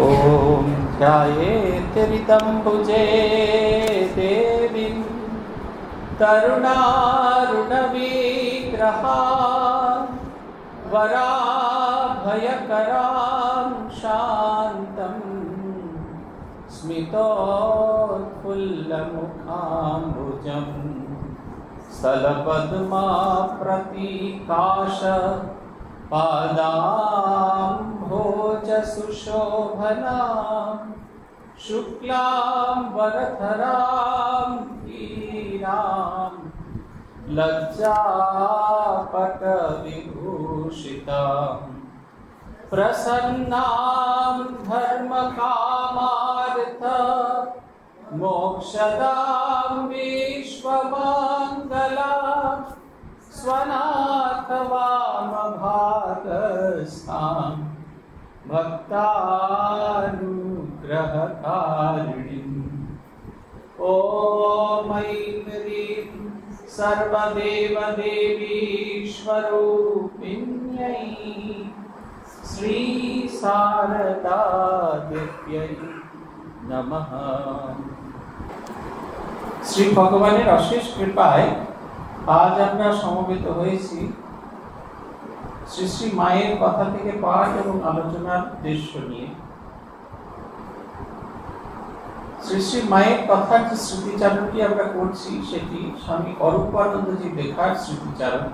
ॐ ध्यायेत्रिदम्बुजे देवीं करुणारुणविग्रहां वराभयकरां शान्तम् स्मितोत्फुल्लमुखाम्बुजम् स्थलपद्माप्रतीकाश पादाम्भोजसुशोभनां शुक्लां वरधरां धीरां लज्जापटविभूषितां प्रसन्नां धर्मकामार्थ मोक्षदां विश्वमङ्गलां स्वनाथवामभागस्थां भक्तानुग्रहकारिणीम् ॐ ऐं ह्रीं सर्वदेवदेवीश्वरूपिण्यै श्रीशारदादेव्यै नमः। শ্রী ভগবানের অশেষ কৃপায় আজ আমরা সমবেত হয়েছি শ্রী শ্রী মায়ের কথা থেকে পাঠ এবং আলোচনার উদ্দেশ্য নিয়ে। শ্রী শ্রী মায়ের কথার যে স্মৃতিচারণটি আমরা করছি সেটি স্বামী অরূপানন্দজির লেখার স্মৃতিচারণ।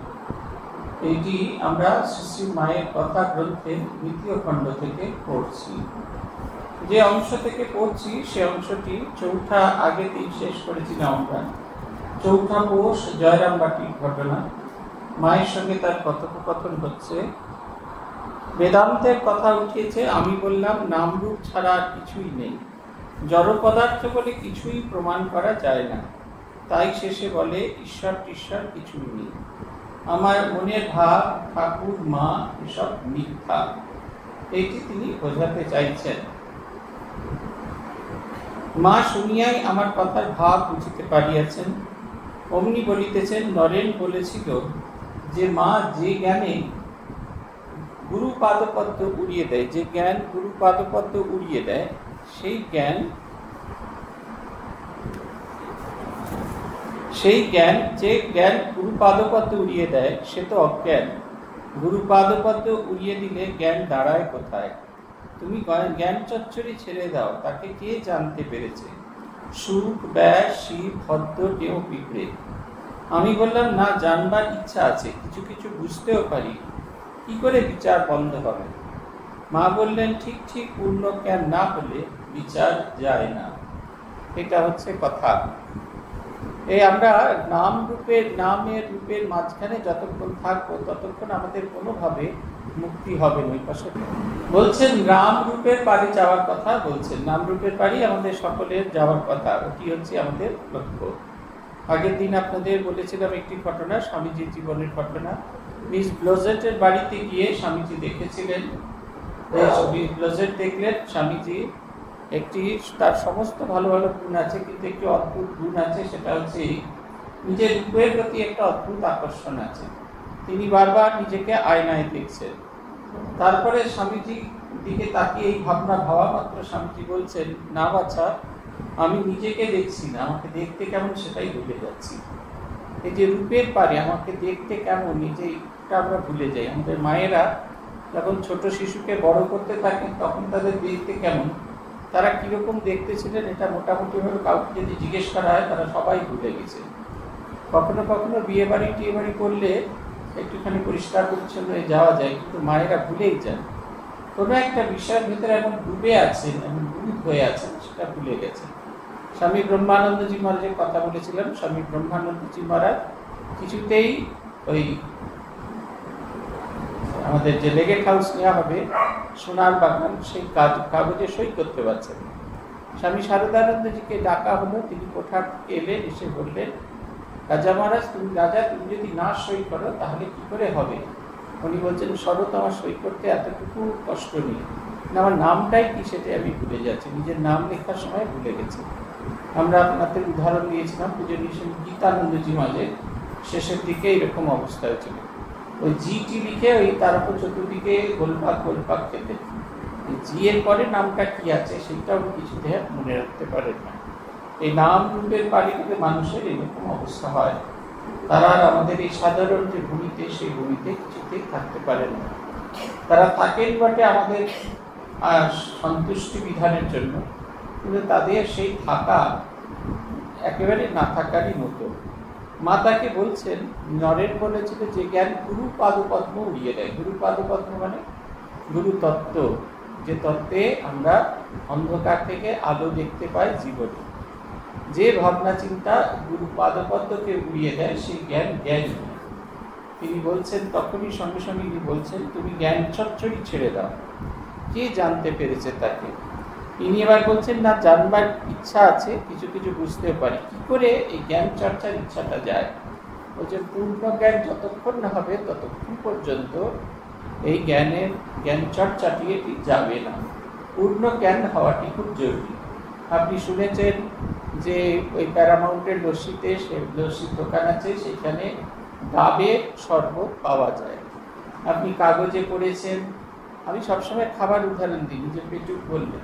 এটি আমরা শ্রী শ্রী মায়ের কথা গ্রন্থের দ্বিতীয় খণ্ড থেকে পড়ছি। যে অংশ থেকে পড়ছি সে অংশটি চৌঠা আগেতেই শেষ করেছিলাম আমরা। চৌঠা পৌষ জয়রামবাটির ঘটনা, মায়ের সঙ্গে তার কথোপকথন হচ্ছে। বেদান্তের কথা উঠিয়েছে। আমি বললাম নামরূপ ছাড়া আর কিছুই নেই, জড় পদার্থ বলে কিছুই প্রমাণ করা যায় না। তাই শেষে বলে ঈশ্বর টিশ্বর কিছুই নেই। আমার মনের ভাব, ঠাকুর, মা এসব মিথ্যা, এইটি তিনি বোঝাতে চাইছেন। মা শুনিয়াই আমার কথার ভাব বুঝিতে পারিয়াছেন। অমনি বলিতেছেন, নরেন বলেছিল যে মা যে জ্ঞানে গুরু পাদপদ্ম উড়িয়ে দেয়, যে জ্ঞান গুরু পাদপদ্ম উড়িয়ে দেয়, সেই জ্ঞান যে জ্ঞান গুরু পাদপদ্ম উড়িয়ে দেয় সে তো অজ্ঞান। গুরু পাদপদ্ম উড়িয়ে দিলে জ্ঞান দাঁড়ায় কোথায়? তুমি জ্ঞান চচ্চড়ি ছেড়ে দাও, তাকে কে জানতে পেরেছে? সুখ, ব্যাস, শিব, ভদ্র, টেও, পিঁপড়ে। আমি বললাম না, জানবার ইচ্ছা আছে, কিছু কিছু বুঝতেও পারি, কি করে বিচার বন্ধ হবে? মা বললেন, ঠিক ঠিক পূর্ণ জ্ঞান না হলে বিচার যায় না। এটা হচ্ছে কথা। এই আমরা নামের রূপের মাঝখানে যতক্ষণ থাকবো ততক্ষণ আমাদের কোনোভাবে মুক্তি হবে না। বলছেন রাম রূপের পারে যাওয়ার কথা বলছেন। নাম রূপের পারি আমাদের সকলের যাওয়ার কথা, ওটি হচ্ছে আমাদের লক্ষ্য। আগের দিন আপনাদের বলেছিলাম একটি ঘটনা, স্বামীজির জীবনের ঘটনা। মিস ব্লোজেটের বাড়িতে গিয়ে স্বামীজি দেখেছিলেন, মিস ব্লোজেট দেখলেন স্বামীজি একটি, তার সমস্ত ভালো ভালো গুণ আছে, কিন্তু একটি অদ্ভুত গুণ আছে, সেটা হচ্ছে নিজের রূপের প্রতি একটা অদ্ভুত আকর্ষণ আছে। তিনি বারবার নিজেকে আয়নায় দেখছেন। তারপরে স্বামীজি দিকে তাকিয়ে এই ভাবনা ভাবা মাত্র স্বামীজি বলছেন, না বাছা, আমি নিজেকে দেখছি না, আমাকে দেখতে কেমন সেটাই ভুলে যাচ্ছি। এই যে রূপের পারে আমাকে দেখতে কেমন, নিজেটা আমরা ভুলে যাই। আমাদের মায়েরা যখন ছোট শিশুকে বড় করতে থাকেন তখন তাদের দেখতে কেমন, তারা কিরকম দেখতে ছিলেন, এটা মোটামুটিভাবে কাউকে যদি জিজ্ঞেস করা হয় তারা সবাই ভুলে গেছে। কখনো কখনো বিয়ে বাড়ি করলে একটুখানি পরিষ্কার পরিচ্ছন্ন হয়ে যাওয়া যায়, কিন্তু মায়েরা ভুলেই যান। কোনো একটা বিষয়ের ভিতরে এমন ডুবে আছেন, এমন ডুব হয়ে আছেন, সেটা ভুলে গেছেন। স্বামী ব্রহ্মানন্দজি মহারাজের কথা বলেছিলাম। স্বামী ব্রহ্মানন্দজি মহারাজ কিছুতেই ওই আমাদের যে লেগেট হাউস নেওয়া হবে সোনার বাগান, সেই কাগজে সই করতে পারছেন। স্বামী শারদানন্দজিকে ডাকা হলো, তিনি কোঠা এলেন, এসে বললেন, রাজা মহারাজ, তুমি যদি না সই করো তাহলে কি করে হবে? উনি বলছেন, শরৎ, আমার সই করতে এতটুকু কষ্ট নেই, আমার নামটাই কি সেটা আমি ভুলে যাচ্ছি, নিজের নাম লেখার সময় ভুলে গেছি। আমরা আপনাদের উদাহরণ দিয়েছিলাম পূজনীয় গীতানন্দজি মহারাজের শেষের দিকে এরকম অবস্থা হয়েছিল। ওই জিটি লিখে ওই তার উপর চতুর্দিকে গোলপাক খেতে জি এর পরে নামটা কি আছে সেটাও কিছুতে মনে রাখতে পারেন না। এই নাম রূপের পালিতে মানুষের এরকম অবস্থা হয়, তারা আর আমাদের এই সাধারণ যে ভূমিতে সেই ভূমিতে কিছুতেই থাকতে পারেন না। তারা থাকেন বটে আমাদের সন্তুষ্টি বিধানের জন্য, কিন্তু তাদের সেই থাকা একেবারে না থাকারই মতো। মা তাকে বলছেন, নরেন বলেছিল যে জ্ঞান গুরু পাদপদ্ম উড়িয়ে দেয়। গুরু পাদপদ্ম মানে গুরু তত্ত্ব, যে তত্ত্বে আমরা অন্ধকার থেকে আলো দেখতে পাই জীবনে। যে ভাবনা চিন্তা গুরু পাদপদ্মকে উড়িয়ে দেয় সেই জ্ঞান জ্ঞানী। তিনি বলছেন, তখনই সঙ্গে সঙ্গে তিনি বলছেন, তুমি জ্ঞান চচ্চড়ি ছেড়ে দাও। কে জানতে পেরেছে তাকে? ইনি এবার বলছেন, না জানবার ইচ্ছা আছে, কিছু কিছু বুঝতেও পারি। কি করে এই জ্ঞান চর্চার ইচ্ছাটা যায়? বলছেন, পূর্ণ জ্ঞান যতক্ষণ না হবে ততক্ষণ পর্যন্ত এই জ্ঞান চর্চাটি এটি যাবে না। পূর্ণ জ্ঞান হওয়াটি খুব জরুরি। আপনি শুনেছেন যে ওই প্যারামাউন্টের লস্যিতে, সে লস্যির দোকান আছে, সেখানে ডাবের শরবত পাওয়া যায়। আপনি কাগজে পড়েছেন, আমি সবসময় খাবার উদাহরণ দিই, নিজে পেটুক বললেন,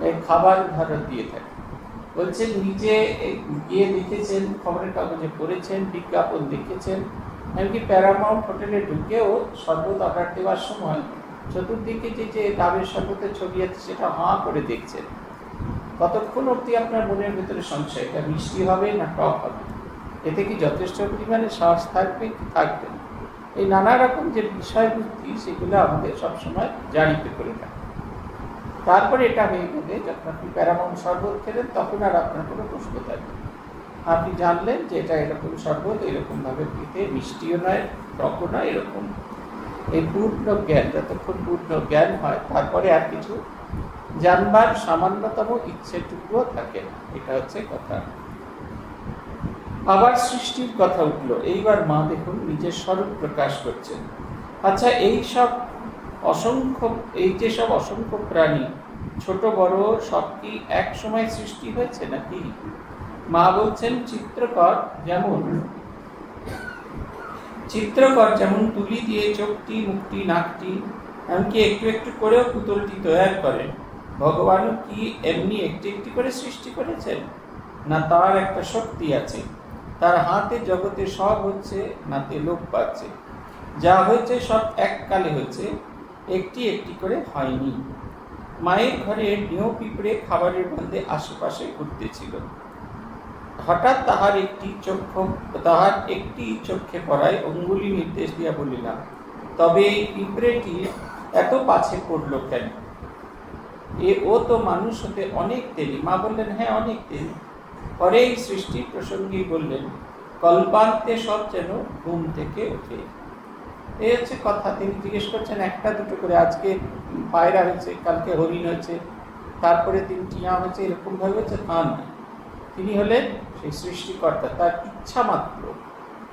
এই খাবার উদাহরণ দিয়ে থাকি। বলছেন নিজে গিয়ে দেখেছেন, খবরের কাগজে পড়েছেন, বিজ্ঞাপন দেখেছেন, এমনকি প্যারামাউন্ট হোটেলে ঢুকেও শরবত অর্ডার দেওয়ার সময় চতুর্দিকে যে ডাবের শরবতের ছবি আছে সেটা হাঁ করে দেখছেন। কতক্ষণ অবধি আপনার মনের ভেতরে সংশয়, এটা মিষ্টি হবে না টক হবে? এতে কি যথেষ্ট পরিমাণে সাহস থাকবে কি থাকবে না? এই নানা রকম যে বিষয়বুদ্ধি, সেগুলো আমাদের সবসময় জানিতে করে থাকে। তারপরে এটা হয়ে গেলে যখন আপনি প্যারামাউন্ট শরবত খেলেন, তখন আর আপনার কোনো প্রশ্ন থাকবে। আপনি জানলেন যে এটা এরকম শরবত, এরকমভাবে পিতে, মিষ্টিও নয় টকও নয়, এরকম। এই পূর্ণ জ্ঞান, যতক্ষণ পূর্ণ জ্ঞান হয় তারপরে আর কিছু জানবার সামান্যতম ইচ্ছেটুকুও থাকে না। এটা হচ্ছে কথা। আবার সৃষ্টির কথা উঠলো। এইবার মা দেখুন নিজের স্বরূপ প্রকাশ করছেন। আচ্ছা, এই যে সব অসংখ্য প্রাণী, ছোট বড় সব কি এক সময় সৃষ্টি হয়েছে নাকি? মা বলছেন, চিত্রকর যেমন তুলি দিয়ে চোখটি, মুখটি, নাকটি, এমনকি একটু একটু করেও পুতুলটি তৈরি করেন, ভগবানও কি এমনি একটি একটি করে সৃষ্টি করেছেন? না তার একটা শক্তি আছে, তার হাতে জগতে সব হচ্ছে, নাতে লোপ পাচ্ছে। যা হয়েছে সব এককালে হয়েছে, একটি একটি করে হয়নি। মায়ের ঘরে নিয় পিঁপড়ে খাবারের মধ্যে আশেপাশে ঘুরতেছিল। হঠাৎ তাহার একটি চোখে পড়ায় অঙ্গুলি নির্দেশ দিয়া বলিলাম, তবে এই পিঁপড়েটি এত পাছে পড়ল কেন? ও তো মানুষ হতে অনেক দেরি। মা বললেন, হ্যাঁ অনেক দেরি। পরে এই সৃষ্টির প্রসঙ্গেই বললেন, কল্পান্তে সব যেন ঘুম থেকে ওঠে। এই হচ্ছে কথা। তিনি জিজ্ঞেস করছেন একটা দুটো করে, আজকে পায়রা হয়েছে, কালকে হরিণ হয়েছে, তারপরে দিন টিয়া হয়েছে, এরকম ভাবে হচ্ছে তা নয়। তিনি হলেন সেই সৃষ্টিকর্তা, তার ইচ্ছা মাত্র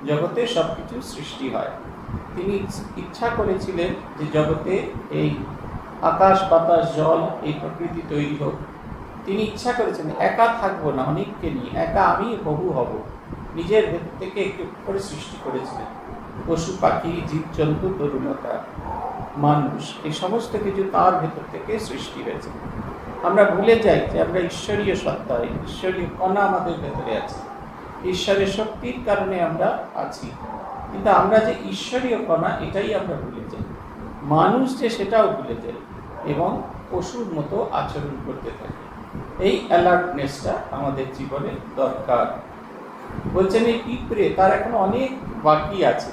জগতে সবকিছু সৃষ্টি হয়। তিনি ইচ্ছা করেছিলেন যে জগতে এই আকাশ বাতাস জল, এই প্রকৃতি তৈরি হোক। তিনি ইচ্ছা করেছেন একা থাকবো না, অনেককে নিয়ে, একা আমি বহু হব। নিজের ভেতর থেকে একটু করে সৃষ্টি করেছিলেন। পশু পাখি, জীবজন্তু, তরুণতা, মানুষ, এই সমস্ত কিছু তার ভেতর থেকে সৃষ্টি হয়েছে। আমরা ভুলে যাই যে আমরা ঈশ্বরীয় সত্তা, ঈশ্বরীয় কণা আমাদের ভেতরে আছে, ঈশ্বরের শক্তির কারণে আমরা আছি। কিন্তু আমরা যে ঈশ্বরীয় কণা, এটাই আমরা ভুলে যাই। মানুষ যে সেটাও ভুলে যায় এবং পশুর মতো আচরণ করতে থাকে। এই অ্যালার্টনেসটা আমাদের জীবনে দরকার। বলছেন এই পিঁপড়ে, তার এখন অনেক বাকি আছে।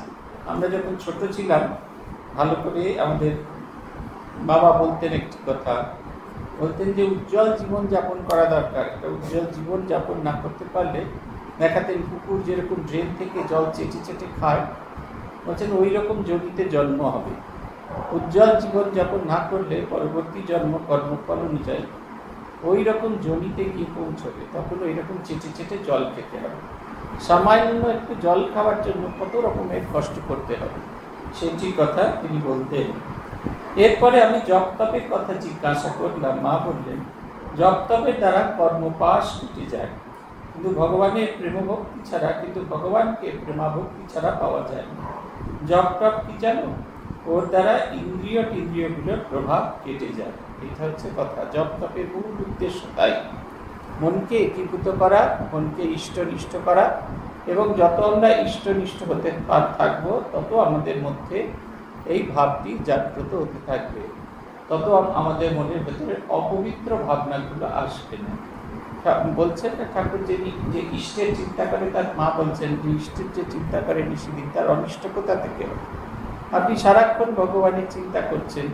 আমরা যখন ছোট ছিলাম, ভালো করে আমাদের বাবা বলতেন একটি কথা, বলতেন যে উজ্জ্বল জীবন যাপন করা দরকার। উজ্জ্বল জীবন যাপন না করতে পারলে দেখাতেন কুকুর যেরকম ড্রেন থেকে জল চেটে চেটে খায়, বলছেন ওই রকম জমিতে জন্ম হবে। উজ্জ্বল জীবন যাপন না করলে পরবর্তী জন্ম কর্মফল অনুযায়ী ওই রকম জমিতে গিয়ে পৌঁছবে, তখন ওই রকম চেটে চেটে জল খেতে হবে। সামান্য একটু জল খাওয়ার জন্য কত রকমের কষ্ট করতে হবে, সেটি কথা তিনি বলতেন। এরপরে আমি জপ তপের কথা জিজ্ঞাসা করলাম। মা বললেন, জপ তপের দ্বারা কর্মপাশ উঠে যায়, কিন্তু ভগবানের প্রেমভক্তি ছাড়া, কিন্তু ভগবানকে প্রেমাভক্তি ছাড়া পাওয়া যায় না। জপ টপ কি জানো? ওর দ্বারা ইন্দ্রিয়গুলোর প্রভাব কেটে যায়। এটা হচ্ছে কথা। জপ তপের মূল উদ্দেশ্য তাই, মনকে একীভূত করা, মনকে ইষ্টনিষ্ঠ করা, এবং যত আমরা ইষ্টনিষ্ঠ হতে থাকবো তত আমাদের মধ্যে এই ভাবটি জাগ্রত হতে থাকবে, তত আমাদের মনের ভেতরে অপবিত্র ভাবনাগুলো আসবে না। বলছেন না ঠাকুর, যে ইষ্টের চিন্তা করে, তার মা বলছেন যে ইষ্টের যে চিন্তা করে নিশিদিন তার অনিষ্ট কোথা থেকে? আপনি সারাক্ষণ ভগবানের চিন্তা করছেন,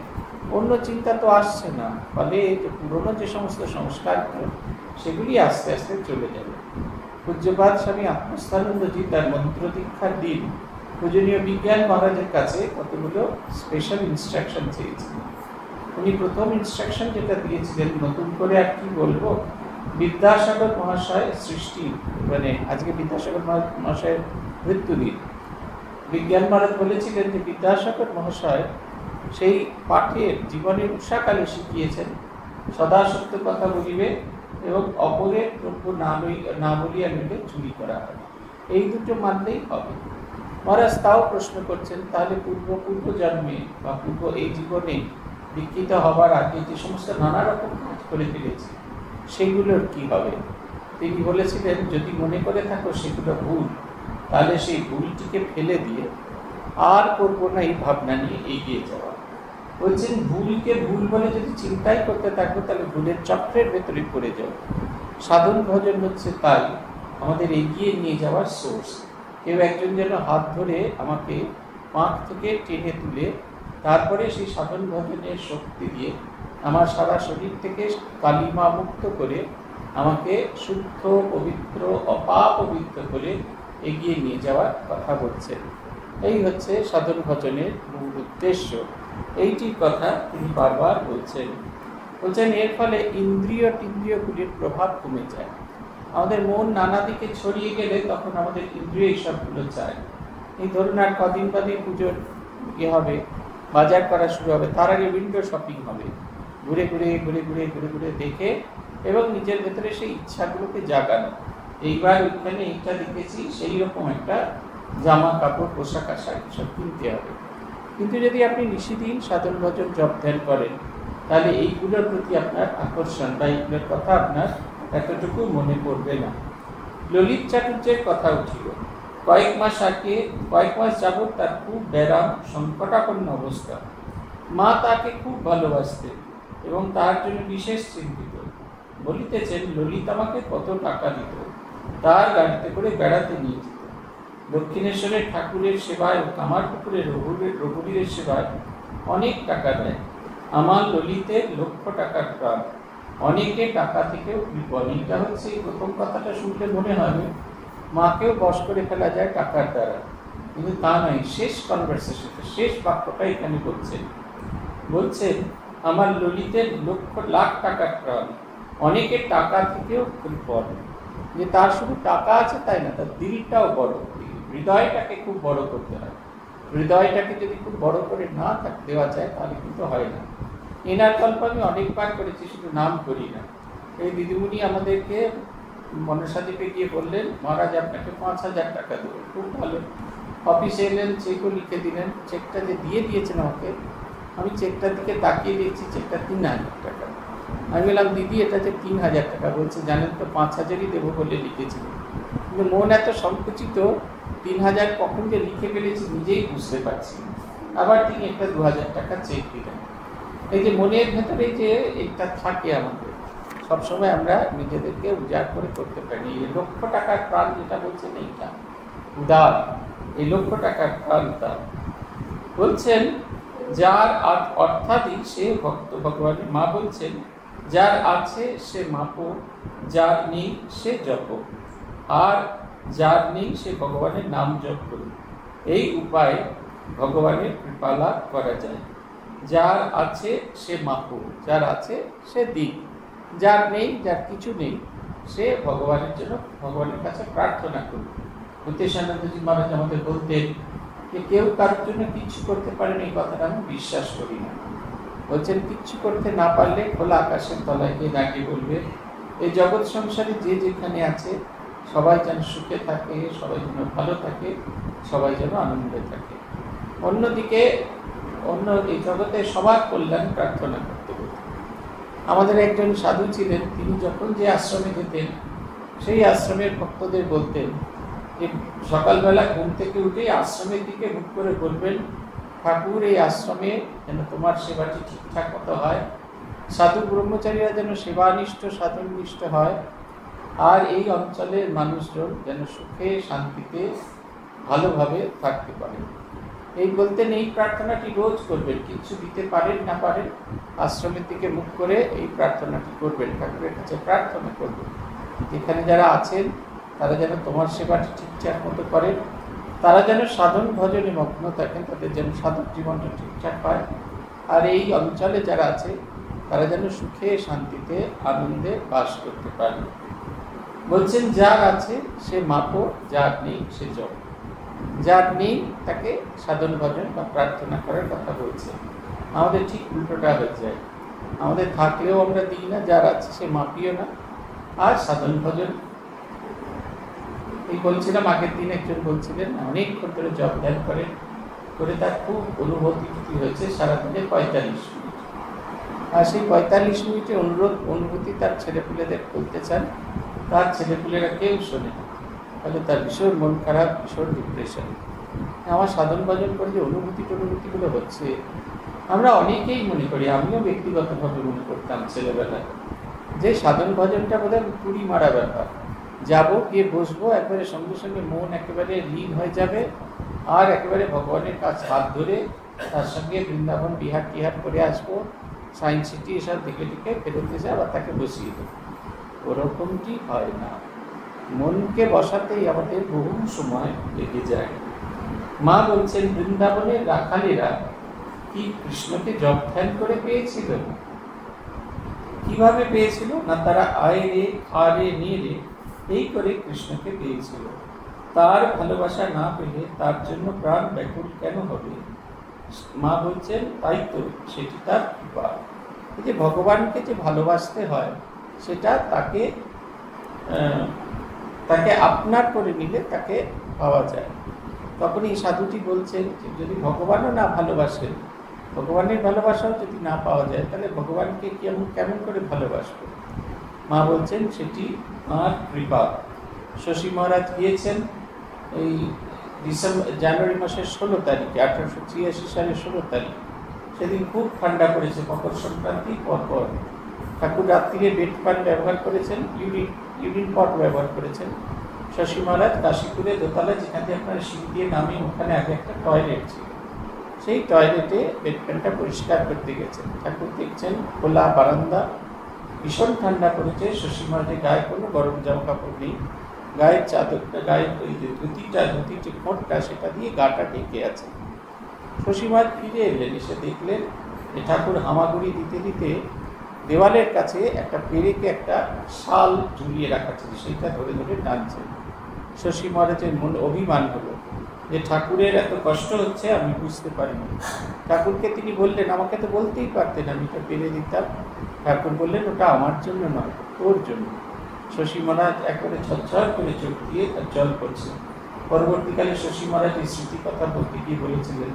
অন্য চিন্তা তো আসছে না, ফলে পুরনো যে সমস্ত সংস্কার সেগুলি আস্তে আস্তে চলে যাবে। পূজ্যপাদ স্বামী আত্মস্থানন্দজি তার মন্ত্র দীক্ষার দিন পূজনীয় বিজ্ঞান মহারাজের কাছে কতগুলো স্পেশাল ইনস্ট্রাকশন চেয়েছিলেন। উনি প্রথম ইনস্ট্রাকশন যেটা দিয়েছিলেন, নতুন করে আর কি বলবো, বিদ্যাসাগর মহাশয় সৃষ্টি, মানে আজকে বিদ্যাসাগর মহাশয়ের মৃত্যুদিন, বিজ্ঞান মহারাজ বলেছিলেন যে বিদ্যাসাগর মহাশয় সেই পাঠের জীবনের উষাকালে শিখিয়েছেন সদা সত্য কথা বলিবে এবং অপরের দ্রব্য না বলিয়া নিলে চুরি করা হয়, এই দুটো মানলেই হবে। মহারাজ তাও প্রশ্ন করছেন, তাহলে পূর্ব জন্মে বা পূর্ব এই জীবনে দীক্ষিত হবার আগে যে সমস্ত নানা রকম কাজ করে ফেলেছি সেগুলোর কি হবে? তিনি বলেছিলেন, যদি মনে করে থাকো সেগুলো ভুল, তাহলে সেই ভুলটিকে ফেলে দিয়ে আর করবো না এই ভাবনা নিয়ে এগিয়ে যাওয়া। বলছেন ভুলকে ভুল বলে যদি চিন্তাই করতে থাকবো তাহলে ভুলের চক্রের ভেতরে পড়ে যাবো। সাধন ভজন হচ্ছে তাই আমাদের এগিয়ে নিয়ে যাওয়ার সোর্স। কেউ একজন যেন হাত ধরে আমাকে পাঁক থেকে টেনে তুলে তারপরে সেই সাধন ভজনের শক্তি দিয়ে আমার সারা শরীর থেকে কালিমা মুক্ত করে আমাকে শুদ্ধ পবিত্র অপাপবিত্র করে এগিয়ে নিয়ে যাওয়ার কথা বলছেন। এই হচ্ছে সাধন ভজনের মূল উদ্দেশ্য। এইটির কথা তিনি বারবার বলছেন। এর ফলে ইন্দ্রিয়গুলির প্রভাব কমে যায়। আমাদের মন নানা দিকে ছড়িয়ে গেলে তখন আমাদের ইন্দ্রিয় এইসবগুলো চায়। এই ধরুন আর কদিন বাদে পুজোর হবে, বাজার করা শুরু হবে, তার আগে উইন্ডো শপিং হবে, ঘুরে ঘুরে দেখে এবং নিজের ভেতরে সেই ইচ্ছাগুলোকে জাগানো। এইবার ওইখানে এইটা দেখেছি, সেই রকম একটা জামা কাপড় পোশাক আশাক সব কিনতে হবে। কিন্তু যদি আপনি নিশিদিন সাধন ভজন জপ ধ্যান করেন তাহলে এইগুলোর প্রতি আপনার আকর্ষণ বা এইগুলোর কথা আপনার এতটুকু মনে পড়বে না। ললিত চাটুর্যের কথা উঠিল। কয়েক মাস যাবৎ তার খুব ব্যারাম সংকটাপন্ন অবস্থা। মা তাকে খুব ভালোবাসতেন এবং তার জন্য বিশেষ চিন্তিত। বলিতেছেন, ললিত আমাকে কত টাকা দিত, তার গাড়িতে করে বেড়াতে নিয়ে যেত। দক্ষিণেশ্বরের ঠাকুরের সেবায় ও কামারপুকুরের রঘুবীরের সেবায় অনেক টাকা দেয়। আমার ললিতের লক্ষ টাকার প্রাণ, অনেকে টাকা থেকেও বিপদ। এটা হচ্ছে প্রথম কথাটা শুনলে মনে হবে মাকেও বশ করে ফেলা যায় টাকার দ্বারা, কিন্তু তা নয়। শেষ কনভারসেশন, শেষ বাক্যটা এখানে বলছেন আমার ললিতের লাখ টাকার প্রাণ, অনেকে টাকা থেকেও বিপদ। যে তার শুধু টাকা আছে তাই না, তার দিলটাও বড়, হৃদয়টাকে খুব বড় করতে হয়। হৃদয়টাকে যদি খুব বড় করে না দেওয়া যায় তাহলে কিন্তু হয় না। এনার গল্প আমি অনেকবার করেছি, শুধু নাম করি না। এই দিদিমণি আমাদেরকে মনসাদ্বীপে গিয়ে বললেন, মহারাজ আপনাকে 5,000 টাকা দেবো। খুব ভালো। অফিসে এলেন, চেকও লিখে দিলেন। চেকটা যে দিয়ে দিয়েছেন আমাকে, আমি চেকটার দিকে তাকিয়ে দিয়েছি, চেকটা 3,000 টাকা। আমি বললাম, দিদি এটা যে 3,000 টাকা। বলছে, জানেন তো 5,000ই দেবো বলে লিখেছিলেন। কিন্তু মন এত সংকুচিত, 3,000 কখন যে লিখে ফেলেছি নিজেই বুঝতে পারছি। আবার তিনি একটা 2,000 টাকা চেক দিলেন। এই যে মনের ভেতরে যে এটা থাকে আমাদের, সবসময় আমরা নিজেদেরকে উজাড় করে করতে পারি। এই লক্ষ টাকার প্রাণ যেটা বলছেন এইটা উদার, এই লক্ষ টাকার প্রাণ উদার। বলছেন যার অর্থাৎই সে ভক্ত। ভগবানের মা বলছেন, যার আছে সে মাপো, যার নেই সে জপ, আর যার নেই সে ভগবানের নাম জপ করুন। এই উপায়ে ভগবানের কৃপা লাভ করা যায়। যার আছে সে মাপো, যার আছে সে দিক, যার নেই, যার কিছু নেই, সে ভগবানের জন্য ভগবানের কাছে প্রার্থনা করুন। ভূতেশানন্দজি মহারাজ আমাদের বলতেন যে কেউ কারোর জন্য কিচ্ছু করতে পারেন, এই কথাটা আমি বিশ্বাস করি না। বলছেন কিচ্ছু করতে না পারলে খোলা আকাশের তলায় গিয়ে দাঁড়িয়ে বলবে, এই জগৎ সংসারে যে যেখানে আছে সবাই যেন সুখে থাকে, সবাই যেন ভালো থাকে, সবাই যেন আনন্দে থাকে। অন্যদিকে অন্য এই জগতে সবার কল্যাণ প্রার্থনা করতে করতে। আমাদের একজন সাধু ছিলেন, তিনি যখন যে আশ্রমে যেতেন সেই আশ্রমের ভক্তদের বলতেন যে সকালবেলা ঘুম থেকে উঠেই আশ্রমের দিকে মুখ করে বলবেন, ঠাকুর এই আশ্রমে যেন তোমার সেবাটি ঠিকঠাক মতো হয়, সাধু ব্রহ্মচারীরা যেন সেবানিষ্ঠ সাধননিষ্ঠ হয়, আর এই অঞ্চলের মানুষজন যেন সুখে শান্তিতে ভালোভাবে থাকতে পারে। এই বলতেন, এই প্রার্থনাটি রোজ করবেন, কিছু দিতে পারেন না পারেন আশ্রমের দিকে মুখ করে এই প্রার্থনাটি করবেন, ঠাকুরের কাছে প্রার্থনা করবেন যেখানে যারা আছেন তারা যেন তোমার সেবাটি ঠিকঠাক মতো করেন, তারা যেন সাধন ভজনে মগ্ন থাকেন, তাদের যেন সাধক জীবনটা ঠিকঠাক পায়, আর এই অঞ্চলে যারা আছে তারা যেন সুখে শান্তিতে আনন্দে বাস করতে পারে। বলছেন যার আছে সে মাপো, যার নেই সে জপ। যার নেই তাকে সাধন ভজন বা প্রার্থনা করার কথা বলছে। আমাদের ঠিক উল্টোটা হয়ে যায়, আমাদের থাকলেও আমরা দিই না, যার আছে সে মাপিও না, আর সাধন ভজন। এই বলছিলাম আগের দিন একজন বলছিলেন অনেকক্ষণ ধরে জপ ধ্যান করে তার খুব অনুভূতি হয়েছে সারাদিনে 45 মিনিট, আর সেই 45 মিনিটে অনুভূতি তার ছেলেপুলেদের বলতে চান, তার ছেলেপুলেরা কেউ শোনে না, তাহলে তার ভীষণ মন খারাপ, ভীষণ ডিপ্রেশন। আমার সাধন ভজন করে যে অনুভূতিগুলো হচ্ছে, আমরা অনেকেই মনে করি, আমিও ব্যক্তিগতভাবে মনে করতাম ছেলেবেলায়, যে সাধন ভজনটা বোধহয় পুরি মারা ব্যাপার, যাবো গিয়ে বসবো, একবারে সঙ্গে সঙ্গে মন একেবারে লীন হয়ে যাবে, আর একেবারে ভগবানের কাছ হাত ধরে তার সঙ্গে বৃন্দাবন বিহার টিহার করে আসবো, সায়েন্স সিটি এসব দিকে দিকে ফেরত এসে আবার তাকে বসিয়ে দেবো। ওরকমটি হয় না, মনকে বসাতেই আমাদের বহু সময় লেগে যায়। মা বলছেন বৃন্দাবনের রাখালেরা কি কৃষ্ণকে জপ ধ্যান করে পেয়েছিল? কিভাবে পেয়েছিল না, তারা আয় রে খা রে নিয়ে রে এই করে কৃষ্ণকে পেয়েছিল। তার ভালোবাসা না পেলে তার জন্য প্রাণ ব্যাকুল কেন হবে? মা বলছেন তাই তো, সেটি তার কৃপা। এই যে ভগবানকে যে ভালোবাসতে হয় সেটা তাকে আপনার করে নিলে তাকে পাওয়া যায়। তখন এই সাধুটি বলছেন যে যদি ভগবানও না ভালোবাসেন, ভগবানের ভালোবাসাও যদি না পাওয়া যায়, তাহলে ভগবানকে কেমন করে ভালোবাসবো? মা বলছেন সেটি মার কৃপা। শশী মহারাজ গিয়েছেন এই জানুয়ারি মাসের 16 তারিখে, 1886 সালের 16 তারিখ। সেদিন খুব ঠান্ডা পড়েছে, মকর সংক্রান্তি পরপর। ঠাকুর রাত্রিরে বেড পান ব্যবহার করেছেন, ইউরিন পট ব্যবহার করেছেন। শশী মহারাজ কাশীপুরে দোতলা, যেখানে আপনারা সিঁড়ি দিয়ে নামে, ওখানে আগে একটা টয়লেট ছিল, সেই টয়লেটে বেড প্যানটা পরিষ্কার করতে গেছেন। ঠাকুর দেখছেন খোলা বারান্দা, ভীষণ ঠান্ডা পড়েছে, শশী মহারাজের গায়ে কোনো গরম জামা কাপড় নেই, গায়ের চাদরটা, গায়ের ওই ধুতির যে কোটটা সেটা দিয়ে গাটা ঢেকে আছে। শশী মহারাজ ফিরে এলেন, এসে দেখলেন যে ঠাকুর হামাগুড়ি দিতে দিতে দেওয়ালের কাছে একটা পেরেকে একটা শাল ঝুলিয়ে রাখা ছিল, সেইটা ধরে ধরে টানছেন। শশী মহারাজের মন অভিমান হলো যে ঠাকুরের এত কষ্ট হচ্ছে, আমি বুঝতে পারিনি। ঠাকুরকে তিনি বললেন, আমাকে তো বলতেই পারতেন, আমি এটা পেরে দিতাম। ঠাকুর বললেন ওটা আমার জন্য নয়, তোর জন্য। শশী মহারাজ একবারে ঝরঝর করে চোখ দিয়ে তার জল পড়ছে। পরবর্তীকালে শশী মহারাজ এই স্মৃতি কথা বলতে গিয়ে বলেছিলেন,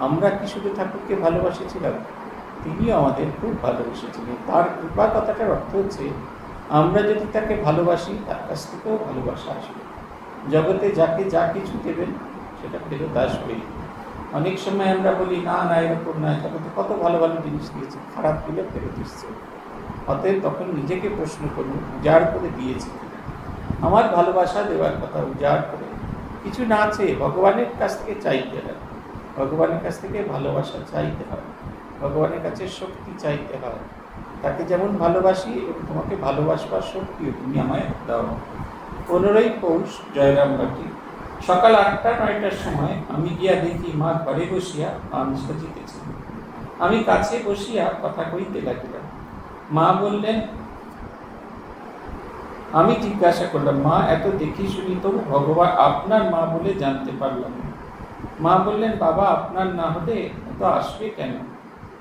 আমরা কি শুধু ঠাকুরকে ভালোবাসেছিলাম, তিনিও আমাদের খুব ভালোবেসেছিলেন। তার কৃপা কথাটার অর্থ হচ্ছে আমরা যদি তাকে ভালোবাসি, তার কাছ থেকেও ভালোবাসা আসবে। জগতে যাকে যা কিছু দেবেন সেটা ফেরত আসবেই। অনেক সময় আমরা বলি না না এরকম নয়, জগতে কত ভালো ভালো জিনিস দিয়েছে, খারাপ দিলে ফেরত এসছে। অতএব তখন নিজেকে প্রশ্ন করুন, উজাড় করে দিয়েছে কিনা। আমার ভালোবাসা দেওয়ার কথা উজাড় করে, কিছু না চেয়ে ভগবানের কাছ থেকে চাইতে হয়, ভগবানের কাছ থেকে ভালোবাসা চাইতে হয়, ভগবানের কাছে শক্তি চাইতে হয়। তাকে যেমন ভালোবাসি এবং তোমাকে ভালোবাসবার শক্তিও তুমি আমায় দাও। 15ই পৌষ, জয়রামবাটি, সকাল 8টা-9টার সময় আমি গিয়া দেখি মা ঘরে বসিয়া পান সাজিতেছেন। আমি কাছে বসিয়া কথা কইতে লাগিলাম। মা বললেন, আমি জিজ্ঞাসা করলাম, মা এত দেখি শুনি তো ভগবান আপনার মা বলে জানতে পারলাম না। মা বললেন, বাবা আপনার না হলে তো আসবে কেন?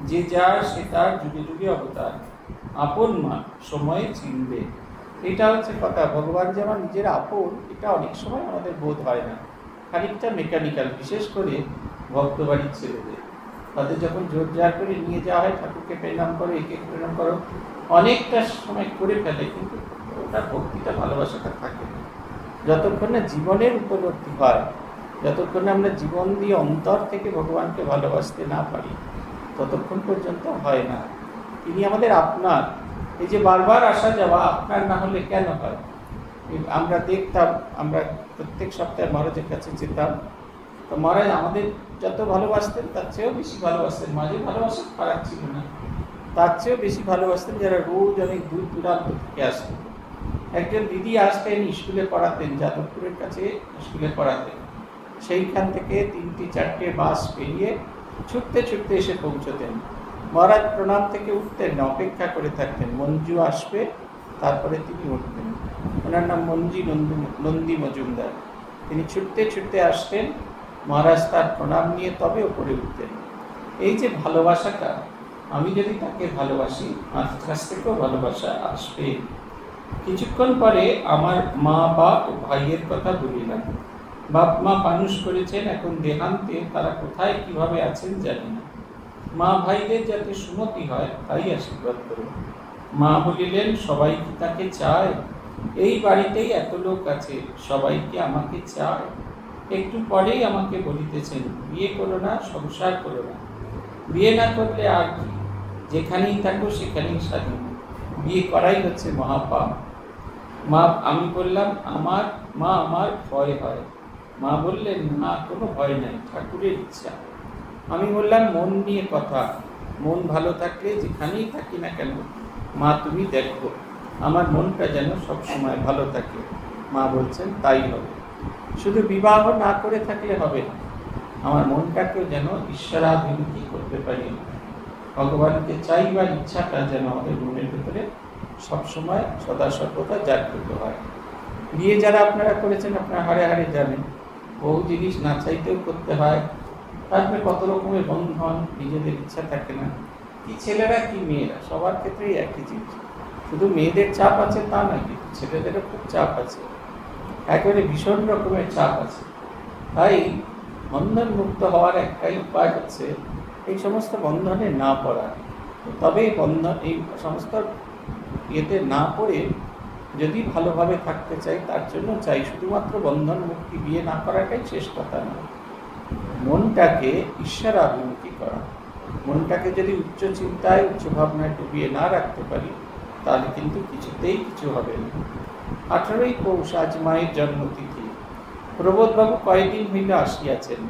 যে যার সে তার যুগে যুগে অবতার, আপন মা সময়ে চিনবে। এটা হচ্ছে কথা। ভগবান যে আমার নিজের আপন, এটা অনেক সময় আমাদের বোধ হয় না, খানিকটা মেকানিক্যাল, বিশেষ করে ভক্তবাড়ির ছেলেদের। তাদের যখন জোর জার করে নিয়ে যাওয়া হয়, ঠাকুরকে প্রণাম করো, একে প্রণাম করো, অনেকটা সময় করে ফেলে, কিন্তু ওটা ভক্তিটা ভালোবাসাটা থাকে না। যতক্ষণ না জীবনের উপলব্ধি হয়, যতক্ষণ না আমরা জীবন দিয়ে অন্তর থেকে ভগবানকে ভালোবাসতে না পারি, ততক্ষণ পর্যন্ত হয় না। তিনি আমাদের আপনার। এই যে বারবার আসা যাওয়া আপনার না হলে কেন হয়? আমরা দেখতাম, আমরা প্রত্যেক সপ্তাহে মহারাজের কাছে যেতাম, তো মহারাজ আমাদের যত ভালোবাসতেন তার চেয়েও বেশি ভালোবাসতেন। মাঝে ভালোবাসা খারাপ ছিল না, তার চেয়েও বেশি ভালোবাসতেন যারা রোজ অনেক দূর দূরান্ত থেকে আসতেন। একজন দিদি আসতেন, স্কুলে পড়াতেন, যাদবপুরের কাছে স্কুলে পড়াতেন। সেইখান থেকে 3-4টে বাস পেরিয়ে ছুটতে ছুটতে এসে পৌঁছতেন। মহারাজ প্রণাম থেকে উঠতেন না, অপেক্ষা করে থাকতেন মঞ্জু আসবে, তারপরে তিনি উঠতেন। ওনার নাম মঞ্জি নন্দী মজুমদার। তিনি ছুটতে ছুটতে আসতেন, মহারাজ তার প্রণাম নিয়ে তবে ওপরে উঠতেন। এই যে ভালোবাসাটা, আমি যদি তাকে ভালোবাসি, আমার কাছ থেকেও ভালোবাসা আসবে। কিছুক্ষণ পরে আমার মা বা ভাইয়ের কথা বলিলাম। বাপ মা মানুষ করেছেন, এখন দেহান্তে তারা কোথায় কিভাবে আছেন জানি না। মা ভাইদের যাতে সুমতি হয় তাই আশীর্বাদ করুন। মা বলিলেন, সবাই কি তাকে চায়? এই বাড়িতেই এত লোক আছে, সবাই কি আমাকে চায়? একটু পরেই আমাকে বলিতেছেন, বিয়ে করো না, সংসার করো না। বিয়ে না করলে আর কি, যেখানেই থাকো সেখানেই স্বাধীন। বিয়ে করাই হচ্ছে মহাপাপ। মা, আমি বললাম আমার ভয় হয়। মা বললেন, না, কোনো ভয় নাই, ঠাকুরের ইচ্ছা। আমি বললাম, মন নিয়ে কথা, মন ভালো থাকলে যেখানেই থাকি না কেন, মা তুমি দেখো আমার মনটা যেন সবসময় ভালো থাকে। মা বলছেন, তাই হবে। শুধু বিবাহ না করে থাকলে হবে না, আমার মনটাকেও যেন ঈশ্বরাভিমুখী করতে পারি, ভগবানকে চাইবার ইচ্ছাটা যেন আমাদের মনের ভিতরে সবসময় সদা সর্বদা জাগ্রত হয়। বিয়ে যারা আপনারা করেছেন, আপনারা হারে হারে জানেন, বহু জিনিস না চাইতেও করতে হয়। তারপরে কত রকমের বন্ধন, নিজেদের ইচ্ছা থাকে না। কি ছেলেরা কি মেয়েরা, সবার ক্ষেত্রেই একই জিনিস। শুধু মেয়েদের চাপ আছে তা নয়, কিন্তু ছেলেদেরও খুব চাপ আছে, একেবারে ভীষণ রকমের চাপ আছে। তাই বন্ধন মুক্ত হওয়ার একটাই উপায় হচ্ছে এই সমস্ত বন্ধনে না পড়া। তবে এই সমস্ত ইয়েতে না পড়ে যদি ভালোভাবে থাকতে চাই, তার জন্য চাই শুধুমাত্র বন্ধন মুক্তি, বিয়ে না করাটাই শেষ কথা নয়। মনটাকে ঈশ্বরাভিমুখী করা, মনটাকে যদি উচ্চ চিন্তায়, উচ্চ ভাবনায় ডুবিয়ে না রাখতে পারি, তাহলে কিন্তু কিছুতেই কিছু হবে না। 18ই পৌষ আজ মায়ের জন্মতিথি। প্রবোধবাবু কয়েকদিন হইলে আসিয়াছেন।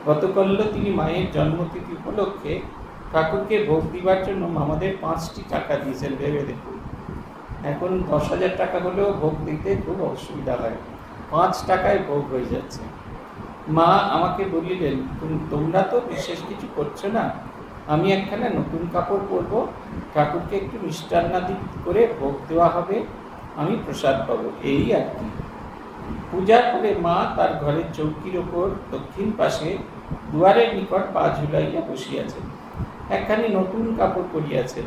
গতকাল তিনি মায়ের জন্মতিথি উপলক্ষে ঠাকুরকে ভোগ দিবার জন্য আমাদের 5টি টাকা দিয়েছেন। ভেবে দেখুন, এখন 10,000 টাকা হলেও ভোগ দিতে খুব অসুবিধা হয়, 5 টাকায় ভোগ হয়ে যাচ্ছে। মা আমাকে বলিলেন, তোমরা তো বিশেষ কিছু করছো না, আমি একখানা নতুন কাপড় পরবো, ঠাকুরকে একটু মিষ্টান্নাদি করে ভোগ দেওয়া হবে, আমি প্রসাদ পাবো, এই আর কি। পূজা করে মা তার ঘরের চৌকির ওপর দক্ষিণ পাশে দুয়ারের নিকট পা ঝুলাইয়া বসিয়াছেন, একখানি নতুন কাপড় পরিয়াছেন।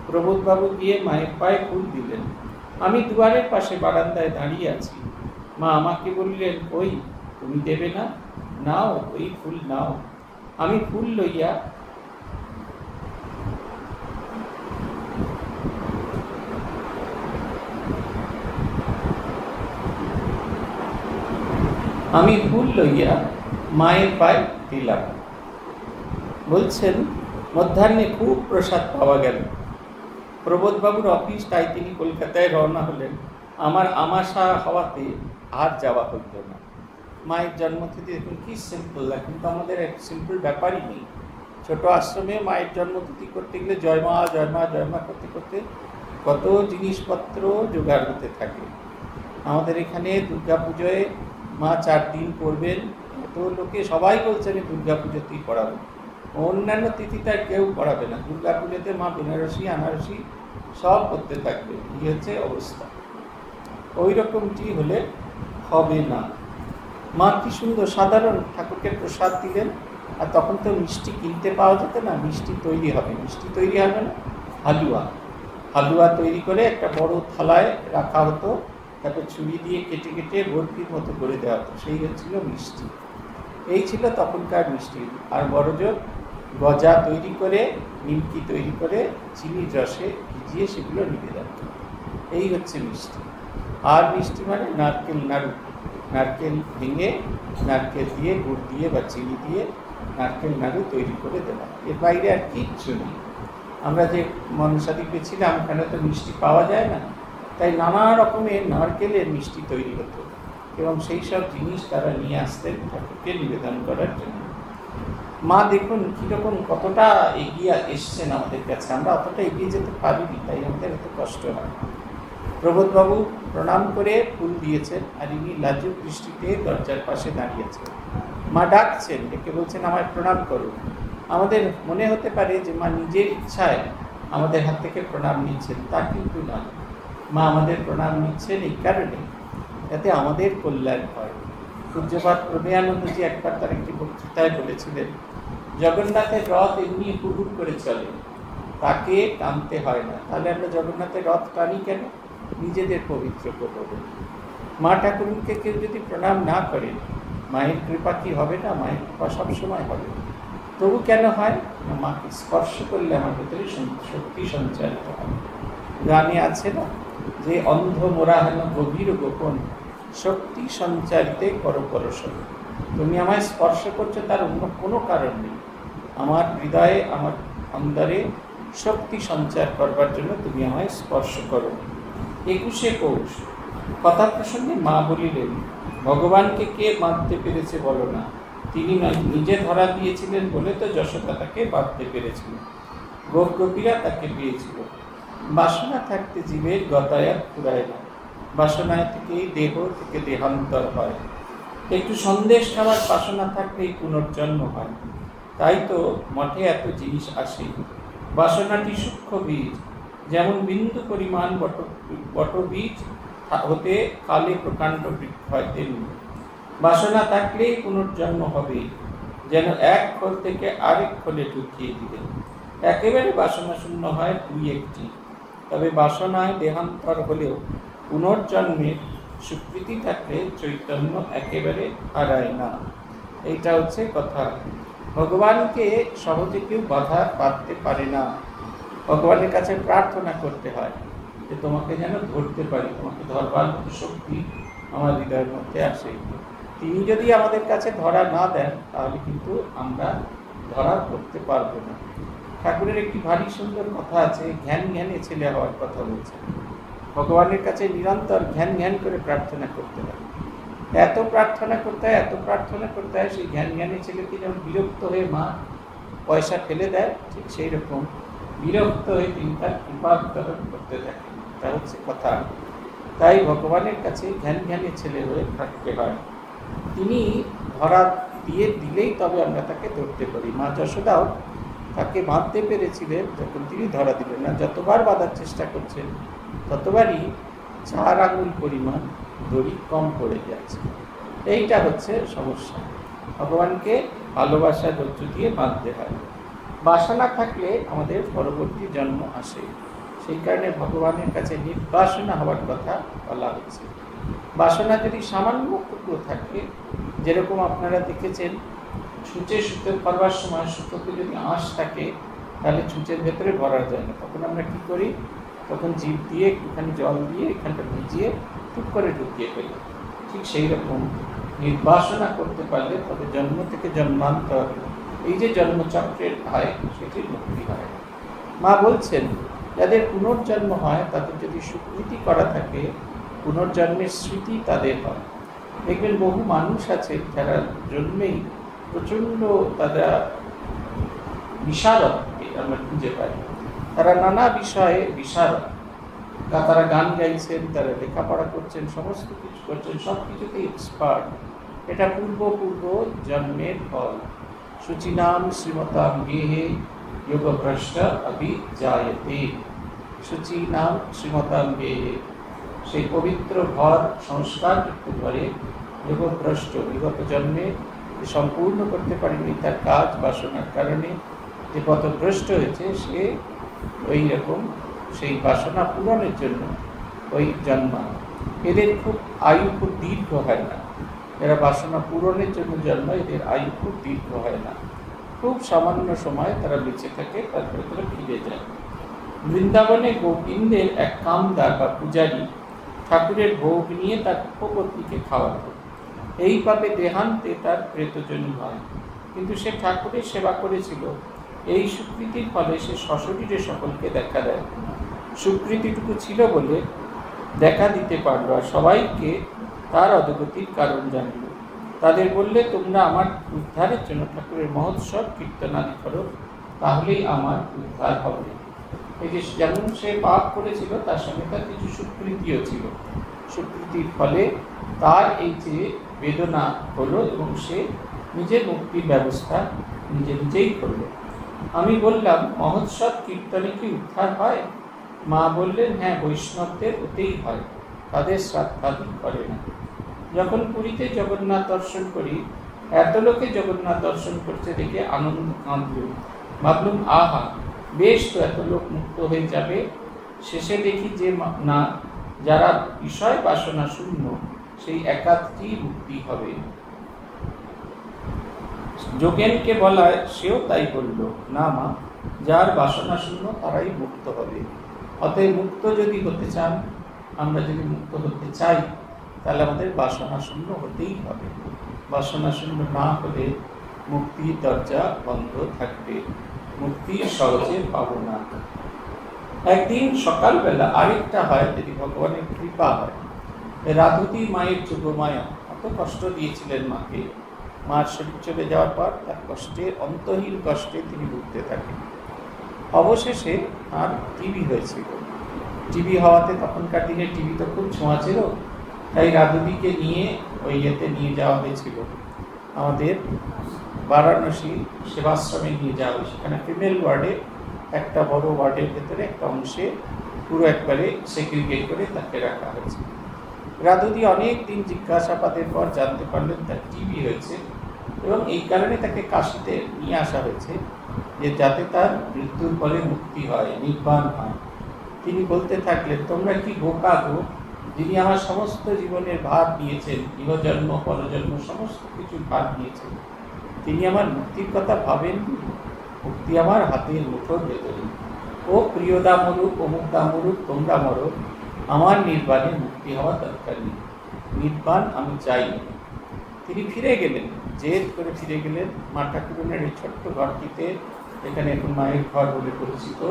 প্রবোধবাবু গিয়ে মায়ের পায়ে ফুল দিলেন। আমি দুয়ারের পাশে বারান্দায় দাঁড়িয়ে আছি। মা আমাকে বললেন, ওই তুমি দেবে না? নাও, ওই ফুল নাও। আমি ফুল লইয়া মায়ের পায়ে দিলাম। বলছেন, মধ্যাহ্নে খুব প্রসাদ পাওয়া গেল। প্রবোধবাবুর অফিস, তাই তিনি কলকাতায় রওনা হলেন। আমার আমাশা হওয়াতে আর যাওয়া হইল না। মায়ের জন্মতিথি দেখুন কি সিম্পল, এখন তো আমাদের এক সিম্পল ব্যাপারই নেই। ছোট আশ্রমে মায়ের জন্মতিথি করতে গেলে জয়মা জয়মা জয়মা করতে করতে কত জিনিসপত্র জোগাড় হতে থাকে। আমাদের এখানে দুর্গা পুজোয় মা 4 দিন পড়বেন, এত লোকে সবাই বলছে আমি দুর্গা পুজোতেই পড়াবো, অন্যান্য তিথিতে কেউ পড়াবে না, দুর্গা পুজোতে মা বেনারসি আনারসি সব করতে থাকবে। এই হচ্ছে অবস্থা। ওই রকমটি হলে হবে না। মা কি সুন্দর সাধারণ ঠাকুরকে প্রসাদ দিলেন, আর তখন তো মিষ্টি কিনতে পাওয়া যেত না, মিষ্টি তৈরি হবে। মিষ্টি তৈরি হবে না, হালুয়া তৈরি করে একটা বড় থালায় রাখা হতো, তারপর ছুরি দিয়ে কেটে কেটে বরফির মতো করে দেওয়া হতো, সেই হচ্ছিল মিষ্টি। এই ছিল তখনকার মিষ্টি। আর বড়জোর গজা তৈরি করে, নিমকি তৈরি করে চিনির রসে ভিজিয়ে সেগুলো নিবেদন করে। এই হচ্ছে মিষ্টি। আর মিষ্টি মানে নারকেল নাড়ু, নারকেল ভেঙে নারকেল দিয়ে, গুড় দিয়ে বা চিনি দিয়ে নারকেল নাড়ু তৈরি করে দেওয়া। এর বাইরে আর কিচ্ছু নেই। আমরা যে মনসাদ্বীপে ছিলাম ওখানে তো মিষ্টি পাওয়া যায় না, তাই নানা রকমের নারকেলের মিষ্টি তৈরি হতো এবং সেই সব জিনিস তারা নিয়ে আসতেন ঠাকুরকে নিবেদন করার জন্য। মা দেখুন কীরকম কতটা এগিয়ে এসছেন আমাদের কাছে, আমরা অতটা এগিয়ে যেতে পারিনি, তাই আমাদের এত কষ্ট হয়। প্রবোধবাবু প্রণাম করে ফুল দিয়েছেন আর ইনি লাজুক দৃষ্টিতে দরজার পাশে দাঁড়িয়েছেন। মা ডাকছেন, ডেকে বলছেন আমায় প্রণাম করুন। আমাদের মনে হতে পারে যে মা নিজের ইচ্ছায় আমাদের হাত থেকে প্রণাম নিচ্ছেন, তা কিন্তু নয়। মা আমাদের প্রণাম নিচ্ছেন এই কারণে যাতে আমাদের কল্যাণ হয়। পূজ্যপাদ প্রমেয়ানন্দজি একবার তার একটি বক্তৃতায় বলেছিলেন, জগন্নাথের রথ এমনি হুড় করে চলে, তাকে টানতে হয় না। তাহলে আমরা জগন্নাথের রথ টানি কেন? নিজেদের পবিত্র করবো। মা ঠাকুরকে কেউ যদি প্রণাম না করে, মায়ের কৃপা কি হবে না? মায়ের কৃপা সবসময় হবে। তবু কেন হয় না? মাকে স্পর্শ করলে আমার ভেতরে শক্তি সঞ্চারিত হয়। গানে আছে না যে অন্ধ মোরা হেন গভীর গোপন, শক্তি সঞ্চারিতে করো পরশন। তুমি আমায় স্পর্শ করছো, তার অন্য কোনো কারণ নেই। আমার হৃদয়ে, আমার অন্তরে শক্তি সঞ্চার করবার জন্য তুমি আমায় স্পর্শ করো। 21শে পৌষ কথা প্রসঙ্গে মা বলিলেন, ভগবানকে কে বাঁধতে পেরেছে বলো না? তিনি নিজে ধরা দিয়েছিলেন বলে তো যশোদা তাকে বাঁধতে পেরেছিল, গোপ গোপীরা তাকে পেয়েছিল। বাসনা থাকতে জীবের গতায়াত ফুরায় না, বাসনায় থেকেই দেহ থেকে দেহান্তর হয়। একটু সন্দেশ খাবার বাসনা থাকলেই পুনর্জন্ম হয়। তাই তো মঠে এত জিনিস আসে। বাসনাটি সূক্ষ্ম বীজ, যেমন বিন্দু পরিমাণ বটবীজ হতে কালে প্রকাণ্ড বৃক্ষ হয়, তেমনি বাসনা থাকলেই পুনর্জন্ম হবে। যেন এক খোল থেকে আরেক খোলে ঢুকিয়ে দিলেন। একেবারে বাসনা শূন্য হয় 2-1টি। তবে বাসনায় দেহান্তর হলেও পুনর্জন্মের স্বীকৃতি থাকলে চৈতন্য একেবারে হারায় না। এইটা হচ্ছে কথা। ভগবানকে সহজে কেউ বাঁধতে পারে না। ভগবানের কাছে প্রার্থনা করতে হয় যে তোমাকে যেন ধরতে পারি, তোমাকে ধরবার মতো শক্তি আমার হৃদয়ের মধ্যে আসে। তিনি যদি আমাদের কাছে ধরা না দেন তাহলে কিন্তু আমরা ধরা করতে পারবো না। ঠাকুরের একটি ভারী সুন্দর কথা আছে, জ্ঞান জ্ঞানে ছেলে হওয়ার কথা বলছে। ভগবানের কাছে নিরন্তর জ্ঞান জ্ঞান করে প্রার্থনা করতে হয়। এত প্রার্থনা করতে হয়, এত প্রার্থনা করতে হয়, সেই জ্ঞান জ্ঞানী ছেলেকে যেমন বিরক্ত হয়ে মা পয়সা ফেলে দেয়, ঠিক সেই রকম বিরক্ত হয়ে তিনি তার কৃপা বিতরণ করতে থাকেন। এটা হচ্ছে কথা। তাই ভগবানের কাছে জ্ঞান জ্ঞানী ছেলে হয়ে থাকতে হয়। তিনি ধরা দিলেই তবে আমরা তাকে ধরতে পারি। মা যশোদাও তাকে বাঁধতে পেরেছিলেন যখন তিনি ধরা দিলেন না। যতবার বাঁধার চেষ্টা করছেন ততবারই 4 আঙুল পরিমাণ দড়ি কম পড়ে যাচ্ছে। এইটা হচ্ছে সমস্যা। ভগবানকে ভালোবাসা ধৈর্য দিয়ে বাঁধতে হয়। বাসনা থাকলে আমাদের পরবর্তী জন্ম আসে। সেই কারণে ভগবানের কাছে নির্বাসনা হওয়ার কথা বলা হচ্ছে। বাসনা যদি সামান্যটুকু থাকে, যেরকম আপনারা দেখেছেন ছুঁচে সুতো করবার সময় সুতোতে যদি আঁশ থাকে তাহলে ছুঁচের ভেতরে ভরা যায় না, তখন আমরা কি করি? তখন জিভ দিয়ে একটুখানি জল দিয়ে এখানটা ভিজিয়ে টুক করে ঢুকিয়ে ফেলি। ঠিক সেই রকম নির্বাসনা করতে পারলে তবে জন্ম থেকে জন্মান্তর, এই যে জন্মচক্রের হয় সেটির মুক্তি হয়। মা বলছেন যাদের পুনর্জন্ম হয় তাদের যদি স্বীকৃতি করা থাকে, পুনর্জন্মের স্মৃতি তাদের হয়। দেখবেন বহু মানুষ আছে যারা জন্মেই প্রচণ্ড তারা বিশারদ আমরা খুঁজে পাই। তারা নানা বিষয়ে বিশারদ, তারা গান গাইছেন, তারা লেখাপড়া করছেন, সমস্ত কিছু করছেন, সব কিছুতেই এক্সপার্ট। এটা পূর্ব জন্মের ফল। শুচিনাম শ্রীমতাম গেহে যোগভ্রষ্ট অভিজায়তে। শুচিনাম শ্রীমতাম গেহে, সেই পবিত্র ঘর সংস্কার করতে পারে যোগভ্রষ্ট, বিগত জন্মে সম্পূর্ণ করতে পারেনি তার কাজ বাসনার কারণে যে পথভ্রষ্ট হয়েছে, সে ওই রকম সেই বাসনা পূরণের জন্য ওই জন্মা। এদের খুব আয়ু খুব দীর্ঘ হয় না। যারা বাসনা পূরণের জন্য জন্ম, এদের আয়ু খুব দীর্ঘ হয় না। খুব সামান্য সময় তারা বেঁচে থাকে, তারপরে তারা ফিরে যায়। বৃন্দাবনে গোবিন্দের এক কামদার বা পূজারী ঠাকুরের ভোগ নিয়ে তার উপপত্নীকে খাওয়াত। এই পাপে দেহান্তে তার প্রেতজনী হয়, কিন্তু সে ঠাকুরের সেবা করেছিল। এই স্বীকৃতির ফলে সে সশরীরে সকলকে দেখা দেয়। স্বীকৃতিটুকু ছিল বলে দেখা দিতে পারল, আর সবাইকে তার অধোগতির কারণ জানল। তাদের বললে, তোমরা আমার উদ্ধারের জন্য ঠাকুরের মহোৎসব কীর্তনাদি করো, তাহলেই আমার উদ্ধার হবে। এই যে যেমন সে পাপ করেছিল, তার সঙ্গে তার কিছু স্বীকৃতিও ছিল। স্বীকৃতির ফলে তার এই যে বেদনা হলো এবং সে নিজের মুক্তির ব্যবস্থা নিজেই করলো। আমি বললাম, মহোৎসব কীর্তনে কি উদ্ধার হয়? মা বললেন, হ্যাঁ, বৈষ্ণবদের ওতেই হয়, তাদের শ্রাদ্ধাদি করে না। যখন পুরীতে জগন্নাথ দর্শন করি, এত লোকে জগন্নাথ দর্শন করছে দেখে আনন্দ কাঁদলুম। ভাবলুম, আহা, বেশ তো, এত লোক মুক্ত হয়ে যাবে। শেষে দেখি যে না, যারা বিষয় বাসনা শূন্য, সেই একাধটি মুক্তি হবে। যোগেনকে বলায় সেও তাই বলল, না মা, যার বাসনা শূন্য তারাই মুক্ত হবে। অতএব মুক্ত যদি হতে চান, আমরা যদি মুক্ত হতে চাই, তাহলে আমাদের বাসনা শূন্য হতেই হবে। বাসনা শূন্য না হলে মুক্তির দরজা বন্ধ থাকবে, মুক্তি সহজে পাবো না। একদিন সকালবেলা আরেকটা হয়, যদি ভগবানের কৃপা হয়। রাধুতি মায়ের যোগমায়া অত কষ্ট দিয়েছিলেন মাকে। মার শরীর চলে যাওয়ার পর তার কষ্টের অন্তহীন কষ্টে তিনি ভুগতে থাকেন। অবশেষে তার টিবি হয়েছিল। টিবি হওয়াতে তখনকার দিনে টিবি তো খুব ছোঁয়া ছিল, তাই রাধুদিকে নিয়ে ওই ইয়েতে নিয়ে যাওয়া হয়েছিল, আমাদের বারাণসী সেবাশ্রমে নিয়ে যাওয়া হয়েছে। সেখানে ফিমেল ওয়ার্ডে, একটা বড় ওয়ার্ডের ভেতরে একটা অংশে পুরো একবারে সেগ্রিগেট করে তাকে রাখা হয়েছে। রাধুদি অনেক দিন জিজ্ঞাসাবাদের পর জানতে পারলেন তার টিবি হয়েছে, এবং এই কারণে তাকে কাশিতে নিয়ে আসা হয়েছে, যে যাতে তার মৃত্যুর পরে মুক্তি হয়, নির্বাণ হয়। তিনি বলতে থাকলেন, তোমরা কি বোকা গো, যিনি আমার সমস্ত জীবনের ভার নিয়েছেন, ইহজন্ম পরজন্ম সমস্ত কিছুর ভার নিয়েছেন, তিনি আমার মুক্তির কথা ভাবেন। মুক্তি আমার হাতের মুঠোর ভেতরে। ও প্রিয়দা মরুক, অমুকদা মরুক, তোমরা মরো, আমার নির্বাণে মুক্তি হওয়া দরকার নেই, নির্বাণ আমি চাই। তিনি ফিরে গেলেন, জেদ করে ফিরে গেলেন মা ঠাকুরনের এই ছোট্ট ঘরটিতে, এখানে এখন মায়ের ঘর বলে পরিচিত,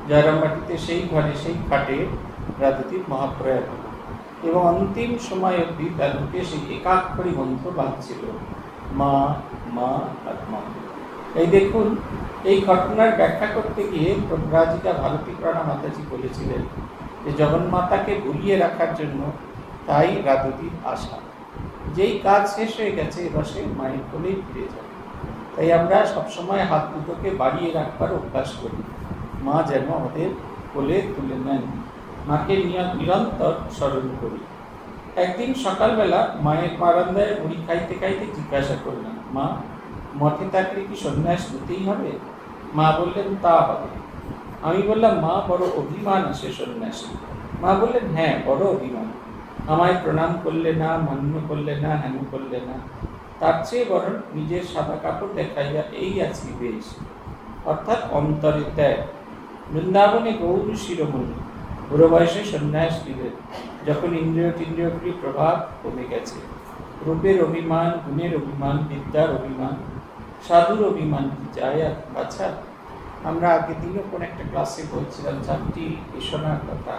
জয়রামবাটিতে। সেই ঘরে সেই খাটে রাধুতির মহাপ্রয়াণ হল, এবং অন্তিম সময় অবধি তার মুখে সেই একাক্ষরী মন্ত্র বাজছিল, মা মা আর মা। এই দেখুন, এই ঘটনার ব্যাখ্যা করতে গিয়ে প্রভ্রাজিকা ভারতী প্রাণা মাতাজি বলেছিলেন যে জগন্মাতাকে ভুলিয়ে রাখার জন্য তাই রাধুতির আশা। যেই কাজ শেষ হয়ে গেছে, এবার সে মায়ের কোলেই ফিরে যাবে। তাই আমরা সবসময় হাত দুটোকে বাড়িয়ে রাখবার অভ্যাস করি, মা যেন আমাদের কোলে তুলে নেন, মাকে নিরন্তর স্মরণ করি। একদিন সকালবেলা মায়ের বারান্দায় মুড়ি খাইতে খাইতে জিজ্ঞাসা করলেন, মা, মঠে থাকলে কি সন্ন্যাস নিতেই হবে? মা বললেন, তা হবে। আমি বললাম, মা, বড় অভিমান আছে সন্ন্যাসী। মা বললেন, হ্যাঁ, বড় অভিমান। আমায় প্রণাম করলে না, মান্য করলে না, হেন করলে না, তার চেয়ে বরং নিজের সাদা কাপড় দেখাইয়া এই আছি বেশ, অর্থাৎ অন্তরে ত্যাগ। বৃন্দাবনে গৌর শিরোমণি বুড়ো বয়সে সন্ন্যাস নিলেন, যখন ইন্দ্রিয় টিন্দ্রিয়গুলি প্রভাব কমে গেছে। রূপের অভিমান, গুণের অভিমান, বিদ্যার অভিমান, সাধুর অভিমান কি যায় আর বাছা? আমরা আগের দিনও কোন একটা ক্লাসে বলছিলাম চারটি ঈশনার কথা,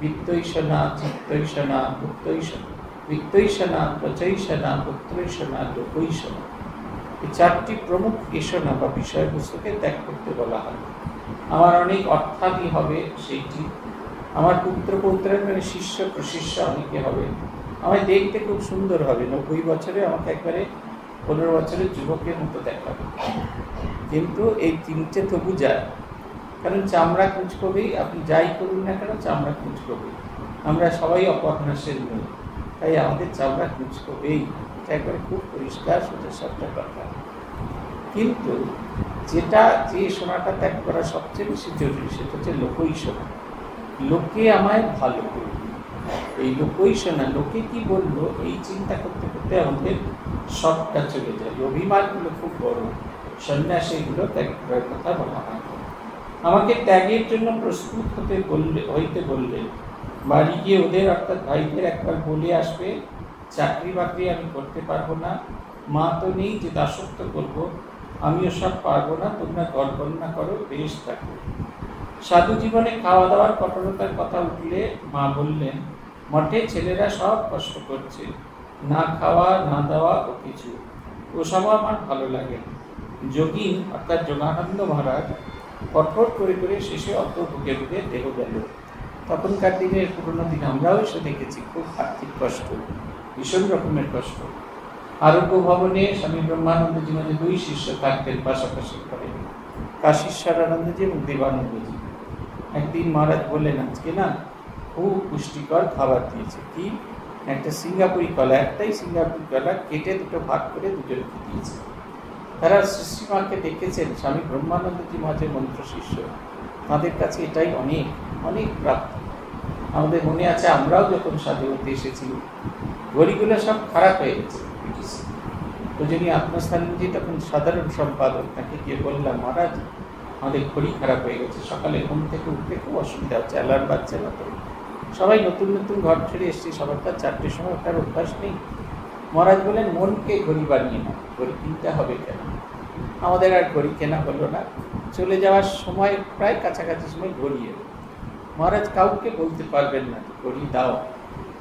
বিত্তৈষণা, চিত্তৈষণা, ভুক্তৈষণা, বিত্তৈষণা, প্রচৈষণা, পুত্রৈষণা, লোকৈষণা। এই চারটি প্রমুখ ঈশনা বা বিষয়বস্তুকে ত্যাগ করতে বলা হয়। আমার অনেক অর্থাদি হবে সেইটি, আমার পুত্র পৌত্রের মানে শিষ্য প্রশিষ্য অনেকে হবে, আমায় দেখতে খুব সুন্দর হবে, 90 বছরে আমাকে একবারে 15 বছরের যুবকের মতো দেখাবে, কিন্তু এই তিনটে তবু যায়, কারণ চামড়া কুঁচকবেই, আপনি যাই করুন না কেন চামড়া কুঁচকবেই। আমরা সবাই অপর্ণাসের নই, তাই আমাদের চামড়া কুঁচকবেই, এটা একবারে খুব পরিষ্কার সোজা সাপটা কথা। কিন্তু যে সোনাটা ত্যাগ করা সবচেয়ে বেশি জরুরি, সেটা হচ্ছে লোকৈষণা। লোকে আমায় ভালো করবে, এই লোকৈষণা, লোকে কি বললো এই চিন্তা করতে করতে আমাদের সবটা চলে যায়। অভিমানগুলো খুব বড়, সন্ন্যাসে এগুলো ত্যাগ করার কথা বলা হয়। আমাকে ত্যাগের জন্য প্রস্তুত হইতে বললেন। বাড়ি গিয়ে ওদের অর্থাৎ ভাইদের একবার বলে আসবে, চাকরি বাকরি আমি করতে পারবো না, মা তো নেই যে দাসত্ব করবো, আমিও সব পারবো না, তোমরা কল্পনা করো, বেশ থাকো। সাধু জীবনে খাওয়া দাওয়ার কঠোরতার কথা উঠলে মা বললেন, মঠে ছেলেরা সব কষ্ট করছে, না খাওয়া না দেওয়া ও কিছু, ওসব আমার ভালো লাগে। যোগীন অর্থাৎ যোগানন্দ মহারাজ কঠোর করে করে শেষে অত ভুগে ভুগে দেহ গেল। তখনকার দিনের পুরোনো দিন আমরাও এসে দেখেছি, খুব আর্থিক কষ্ট, ভীষণ রকমের কষ্ট। আরোগ্য ভবনে স্বামী ব্রহ্মানন্দজি মধ্যে 2 শিষ্য থাকতেন পাশাপাশি করে, কাশীশ্বরানন্দজি এবং দেবানন্দজি। একদিন মহারাজ বললেন, আজকে না খুব পুষ্টিকর খাবার দিয়েছে। কি? একটা সিঙ্গাপুরি কলা, একটাই সিঙ্গাপুরি কলা কেটে 2 ভাগ করে দুজনকে দিয়েছে। তারা শ্রীমাকে দেখেছেন, স্বামী ব্রহ্মানন্দজি মাঝে মন্ত্র শিষ্য, তাদের কাছে এটাই অনেক অনেক প্রাপ্তি। আমাদের মনে আছে আমরাও যখন সাধু হতে এসেছি, ঘড়িগুলো সব খারাপ হয়ে গেছে। পূজনীয় আত্মস্থানজি তখন সাধারণ সম্পাদক, তাকে গিয়ে বললাম, মহারাজ আমাদের ঘড়ি খারাপ হয়ে গেছে, সকালে ঘুম থেকে উঠতে খুব অসুবিধা হচ্ছে, অ্যালার্ম বাজছে না। তো সবাই নতুন নতুন ঘর ছেড়ে এসেছি, সবার তার 4টের সময় ওঠার অভ্যাস নেই। মহারাজ বলেন, মনকে ঘড়ি বানিয়ে না, ঘড়ি কিনতে হবে কেন? আমাদের আর ঘড়ি কেনা হলো না। চলে যাওয়ার সময় প্রায় কাছাকাছি সময় ঘড়ি এলো। মহারাজ কাউকে বলতে পারবেন না ঘড়ি দাও,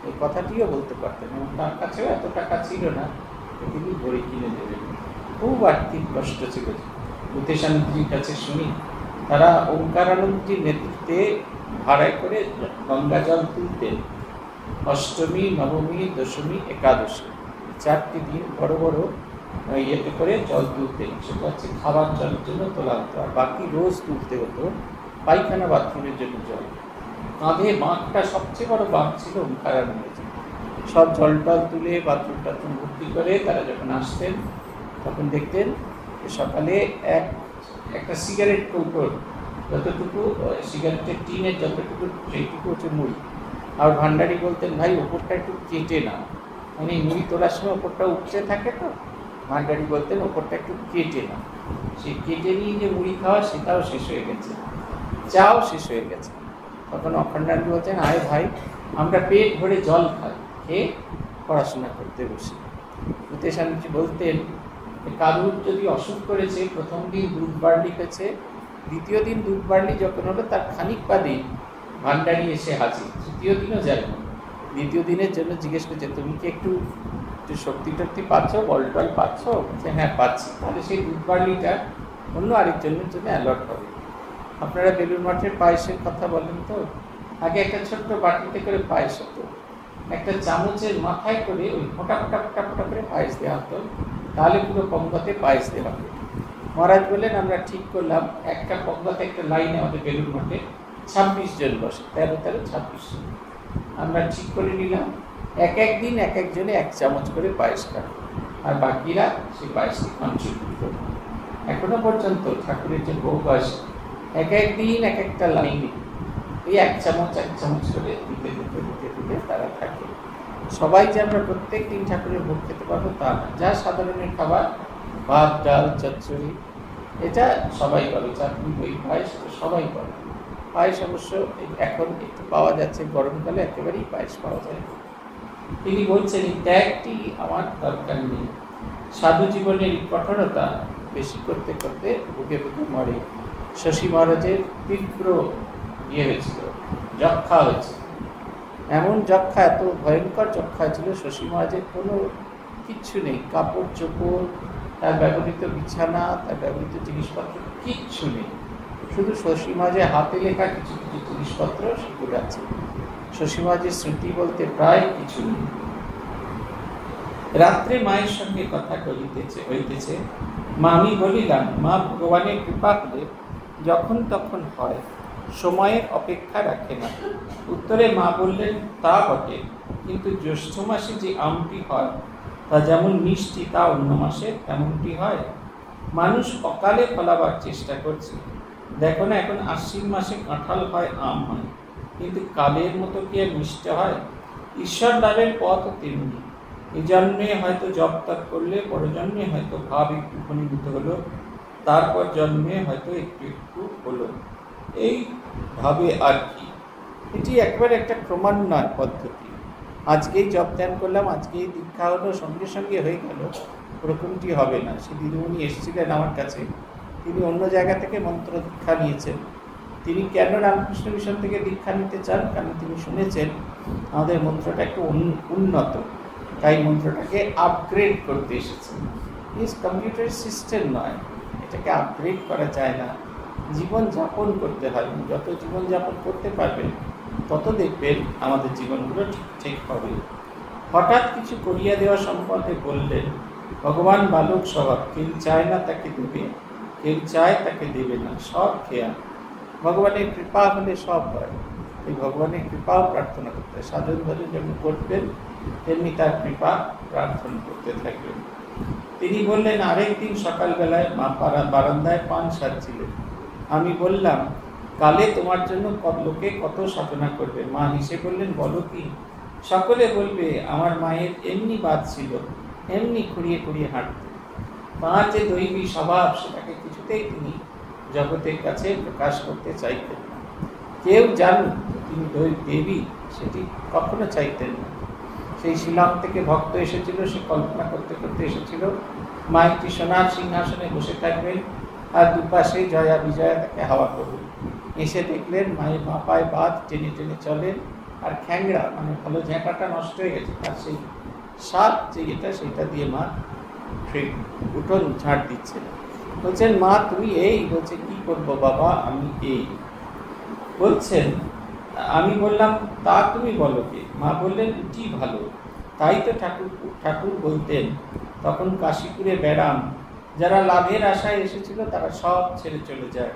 এই কথাটিও বলতে পারতেন, এবং তার কাছেও এত টাকা ছিল না তিনি ঘড়ি কিনে দেবেন। খুব আর্থিক কষ্ট ছিল। ভূতেশানন্দজির কাছে শুনি, তারা ওঙ্কারানন্দজির নেতৃত্বে ভাড়ায় করে গঙ্গা জল তুলতেন। অষ্টমী, নবমী, দশমী, একাদশী 4টি দিন বড় বড় ইয়েতে করে জল তুলতেন। সেটা হচ্ছে খাবার জলের জন্য তোলা হতো, আর বাকি রোজ তুলতে হতো পায়খানা বাথরুমের জন্য জল। কাঁধে বাঁকটা সবচেয়ে বড় বাঁক ছিল ওঙ্কারানন্দজি। সব জল টল তুলে বাথরুম টাথরুম ভর্তি করে তারা যখন আসতেন, তখন দেখতেন সকালে একটা সিগারেট কৌটোর যতটুকু সিগারেটের টিনের যতটুকু, সেইটুকু হচ্ছে মুড়ি। আর ভান্ডারি বলতেন, ভাই ওপরটা একটু কেটে নাও, মানে মুড়ি তোলার সময় ওপরটা উপচে থাকে, তো ভান্ডারি বলতেন ওপরটা একটু কেটে নাও। সেই কেটে নিয়ে যে মুড়ি খাওয়া, সেটাও শেষ হয়ে গেছে, চাও শেষ হয়ে গেছে। তখন অখণ্ডানন্দ বলছেন, আয় ভাই, আমরা পেট ভরে জল খাই, খেয়ে পড়াশোনা করতে বসি। ভূতেশানন্দজি বলতেন, কারুর যদি অসুখ করেছে, প্রথম দিন দুধ বার্লি খেয়েছে, দ্বিতীয় দিন দুধ বার্লি যখন হলো তার খানিক বাদে ভান্ডারি এসে হাজির। তৃতীয় দিনও যায় না। দ্বিতীয় দিনের জন্য জিজ্ঞেস করছে, তুমি কি একটু শক্তি টক্তি পাচ্ছ, বল টল পাচ্ছ? হ্যাঁ পাচ্ছি। তাহলে সেই দুধ বার্লিটা অন্য আরেকজনের জন্য অ্যালট হবে। আপনারা বেলুড় মঠের পায়েসের কথা বলেন তো, আগে একটা ছোট্ট বাটিতে করে পায়েস হতো, একটা চামচের মাথায় করে ওই ফোটা ফোটা ফোটা ফোটা করে পায়েস দেওয়া হতো, তাহলে পুরো পঙ্গতে পায়েস দেওয়া হতো। মহারাজ বললেন, আমরা ঠিক করলাম একটা পঙ্গতে একটা লাইনে আমাদের বেলুড় মঠে 26 জন বসে, 13-13-26 জন। আমরা ঠিক করে নিলাম এক একদিন এক একজনে 1 চামচ করে পায়েস খাবে, আর বাকিরা সেই পায়েসটি কন্ট্রিবিউট করবে। এখনো পর্যন্ত ঠাকুরের যে ভোগ আসে, এক একদিন এক একটা লাইনে এই 1 চামচ 1 চামচ করে দিতে দিতে দিতে দিতে তারা থাকে। সবাই যে আমরা প্রত্যেক দিন ঠাকুরের ভোগ খেতে পারবো তা না। যা সাধারণের খাবার, ভাত ডাল চচ্চড়ি, এটা সবাই পাবে, চাটনি দই পায়েস সবাই পাবে। পায়েস অবশ্য এখন একটু পাওয়া যাচ্ছে, গরমকালে একেবারেই পায়েস পাওয়া যায়। তিনি বলছেন, এই ত্যাগটি আমার দরকার নেই। সাধু জীবনের কঠোরতা বেশি করতে করতে ভুগে ভুগে মরে। শশী মহারাজের তীব্র হয়েছিল, যক্ষা হয়েছে। এমন যক্ষা, এত ভয়ঙ্কর যক্ষা ছিল, শশী মহারাজের কোনো কিচ্ছু নেই, কাপড় চোপড়, তার ব্যবহৃত বিছানা, তার ব্যবহৃত জিনিসপত্র কিচ্ছু নেই। শুধু শশী মহারাজের হাতে লেখা কিছু কিছু জিনিসপত্র সেগুলো আছে। শশী মহারাজের স্মৃতি বলতে প্রায় কিছু নেই। রাত্রে মায়ের সঙ্গে কথা হইতেছে। মা, আমি বলিলাম, মা, ভগবানের কৃপা হলে যখন তখন হয়, সময়ের অপেক্ষা রাখে না। উত্তরে মা বললেন, তা বটে, কিন্তু জ্যৈষ্ঠ মাসে যে আমটি হয় তা যেমন মিষ্টি, তা অন্য মাসে তেমনটি হয়। মানুষ অকালে ফলাবার চেষ্টা করছে। দেখো না, এখন আশ্বিন মাসে কাঁঠাল হয়, আম হয়, কিন্তু কালের মতো কি আর মিষ্টি হয়? ঈশ্বর লাভের পথও তেমনি। এই জন্মে হয়তো জপ তপ করলে, পরজন্মে হয়তো ভাব উপনীত হলো, তারপর জন্মে হয়তো একটু একটু হলো, এইভাবে আর কি। এটি একবারে একটা ক্রমান্বয় পদ্ধতি। আজকেই জপ ধ্যান করলাম, আজকেই দীক্ষা হলো, সঙ্গে সঙ্গে হয়ে গেল, ওরকমটি হবে না। সে দিদিমণি এসেছিলেন আমার কাছে, তিনি অন্য জায়গা থেকে মন্ত্র দীক্ষা নিয়েছেন। তিনি কেন রামকৃষ্ণ মিশন থেকে দীক্ষা নিতে চান? কারণ তিনি শুনেছেন আমাদের মন্ত্রটা একটু উন্নত, তাই মন্ত্রটাকে আপগ্রেড করতে এসেছেন। ইস কম্পিউটার সিস্টেম নয়, এটাকে আপগ্রেড করা যায় না, জীবনযাপন করতে হয়। যত জীবনযাপন করতে পারবেন তত দেখবেন আমাদের জীবনগুলো ঠিক হবে। হঠাৎ কিছু করিয়া দেওয়া সম্পর্কে বললেন, ভগবান বালক স্বভাব, কেউ চায় না তাকে দেবে, কেউ চায় তাকে দেবে না, সব খেয়া। ভগবানের কৃপা হলে সব হয়। এই ভগবানের কৃপাও প্রার্থনা করতে হয়। সাধন ভজন যেমন করবেন তেমনি তার কৃপা প্রার্থনা করতে থাকবেন। তিনি বললেন, আরেকদিন সকালবেলায় মা বারান্দায় পান সাজছিলেন। আমি বললাম, কালে তোমার জন্য লোকে কত সাধনা করবে। মা হেসে বললেন, বলো কি? সকলে বলবে আমার মায়ের এমনি বাদ ছিল, এমনি খুঁড়িয়ে খুঁড়িয়ে হাঁটতে। তাঁর যে দৈবী স্বভাব সেটাকে কিছুতেই তিনি জগতের কাছে প্রকাশ করতে চাইতেন না। কেউ জানুক তিনি দেবী সেটি কখনো চাইতেন না। সেই শিলং থেকে ভক্ত এসেছিল, সে কল্পনা করতে করতে এসেছিল মা একটি সোনার সিংহাসনে বসে থাকবেন আর দুপাশে জয়া বিজয়া তাকে হাওয়া করবেন। এসে দেখলেন মায়ের মাপায় বাদ টেনে টেনে চলেন, আর খ্যাংড়া মানে ভালো ঝ্যাঁটাটা নষ্ট হয়ে গেছে, তার সেই সাত যে এটা সেটা দিয়ে মা সেই উঠোন ঝাড় দিচ্ছেন। বলছেন, মা তুমি এই? বলছে, কি করবো বাবা, আমি এই। বলছেন, আমি বললাম, তা তুমি বলো কে? মা বললেন, উঠি ভালো। তাই তো ঠাকুর বলতেন, তখন কাশীপুরে ব্যারাম, যারা লাভের আশায় এসেছিল তারা সব ছেড়ে চলে যায়।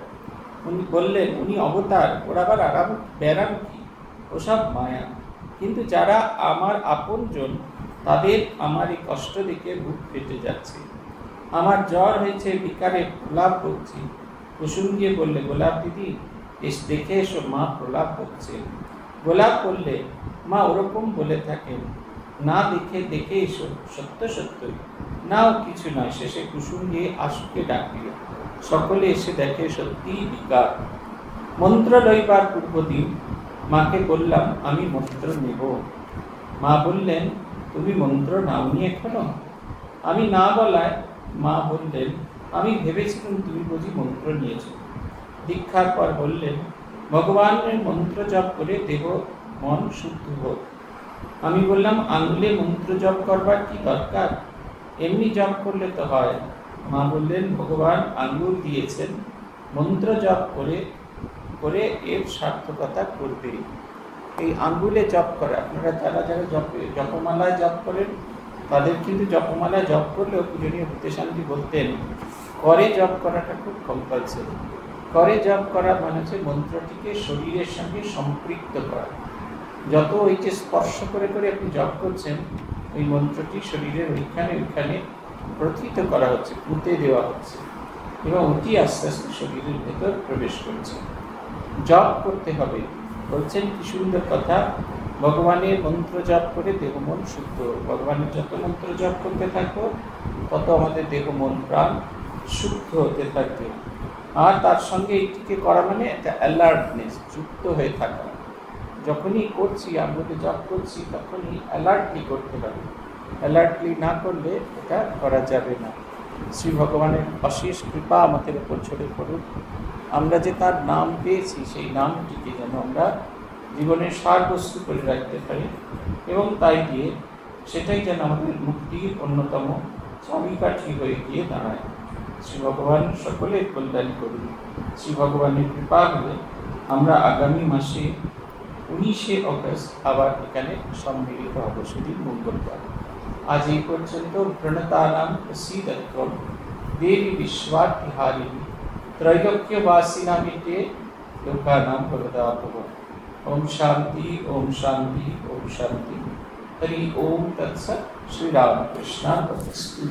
উনি বললেন, উনি অবতার, ওরা আবার আরাম ব্যারাম কি, ওসব মায়া। কিন্তু যারা আমার আপনজন তাদের আমার এই কষ্ট দেখে বুক ফেটে যাচ্ছে। আমার জ্বর হয়েছে, বিকারে প্রলাপ করছি। কুসুম গিয়ে বললে, গোলাপ দিদি দেখে এসো, মা প্রলাপ হচ্ছে। গোলাপ বললে, মা ওরকম বলে থাকেন, না দেখে এসো, সত্য সত্যই। নাও কিছু নয়। শেষে কুসুম গিয়ে আশুকে ডাকল। সকলে এসে দেখে সত্যিই বিকার। মন্ত্র লইবার পূর্বদিন মাকে বললাম, আমি মন্ত্র নেব। মা বললেন, তুমি মন্ত্র নাওনি এখনো? আমি না বলায় মা বললেন, আমি ভেবেছিলাম তুমি বুঝি মন্ত্র নিয়েছ। দীক্ষার পর বললেন, ভগবানের মন্ত্র জপ করে দেহ মন শুদ্ধ হোক। আমি বললাম, আঙুলে মন্ত্র জপ করবার কি দরকার? এমনি জপ করলে তো হয়। মা বললেন, ভগবান আঙুল দিয়েছেন, মন্ত্র জপ করে এর সার্থকতা করবে। এই আঙ্গুলে জপ করা, আপনারা যারা যারা জপমালায় জপ করেন তাদের কিন্তু জপমালায় জপ করলেও পূজনীয় ভূতেশান্তি বলতেন, করে জপ করাটা খুব কম্পালসারি। করে জপ করা মানে হচ্ছে মন্ত্রটিকে শরীরের সঙ্গে সম্পৃক্ত করা। যত ওই যে স্পর্শ করে করে আপনি জপ করছেন, ওই মন্ত্রটি শরীরের ওইখানে প্রথিত করা হচ্ছে, পুঁতে দেওয়া হচ্ছে, এবং ওটি আস্তে আস্তে শরীরের ভেতর প্রবেশ করছে। জপ করতে হবে। বলছেন কি সুন্দর কথা, ভগবানের মন্ত্র জপ করে দেহ মন শুদ্ধ। ভগবানের যত মন্ত্র জপ করতে থাকবো তত আমাদের দেহ মন প্রাণ শুদ্ধ হতে থাকবে। আর তার সঙ্গে এইটিকে করা মানে একটা অ্যালার্টনেস, যুক্ত হয়ে থাকা। যখনই করছি, আমরা জপ করছি, তখনই অ্যালার্টলি করতে হবে। অ্যালার্টলি না করলে এটা করা যাবে না। শ্রী ভগবানের অশেষ কৃপা আমাদের উপর ছড়ে পড়ুক। আমরা যে তার নাম পেয়েছি, সেই নামটিকে যেন আমরা জীবনের সারবস্তু করে রাখতে পারি, এবং তাই দিয়ে সেটাই যেন আমাদের মুক্তির অন্যতম চাবিকাঠি হয়ে গিয়ে দাঁড়ায়। শ্রী ভগবান সকলের কল্যাণ করুন। শ্রী ভগবানের কৃপা হলে আমরা আগামী মাসে 19শে অগস্ট আবার এখানে সম্মিলিত হব, সেদিন মঙ্গলবার। আজ এই পর্যন্ত। প্রণতানাম প্রসীদত্বম দেবী বিশ্ববিহারিণী त्रैलोक्यवासिनामिते लोकानां भवदाभव। ओम शांति ओम शांति ओम शांति। हरि ओम तत्सत्। श्री रामकृष्णार्पणमस्तु।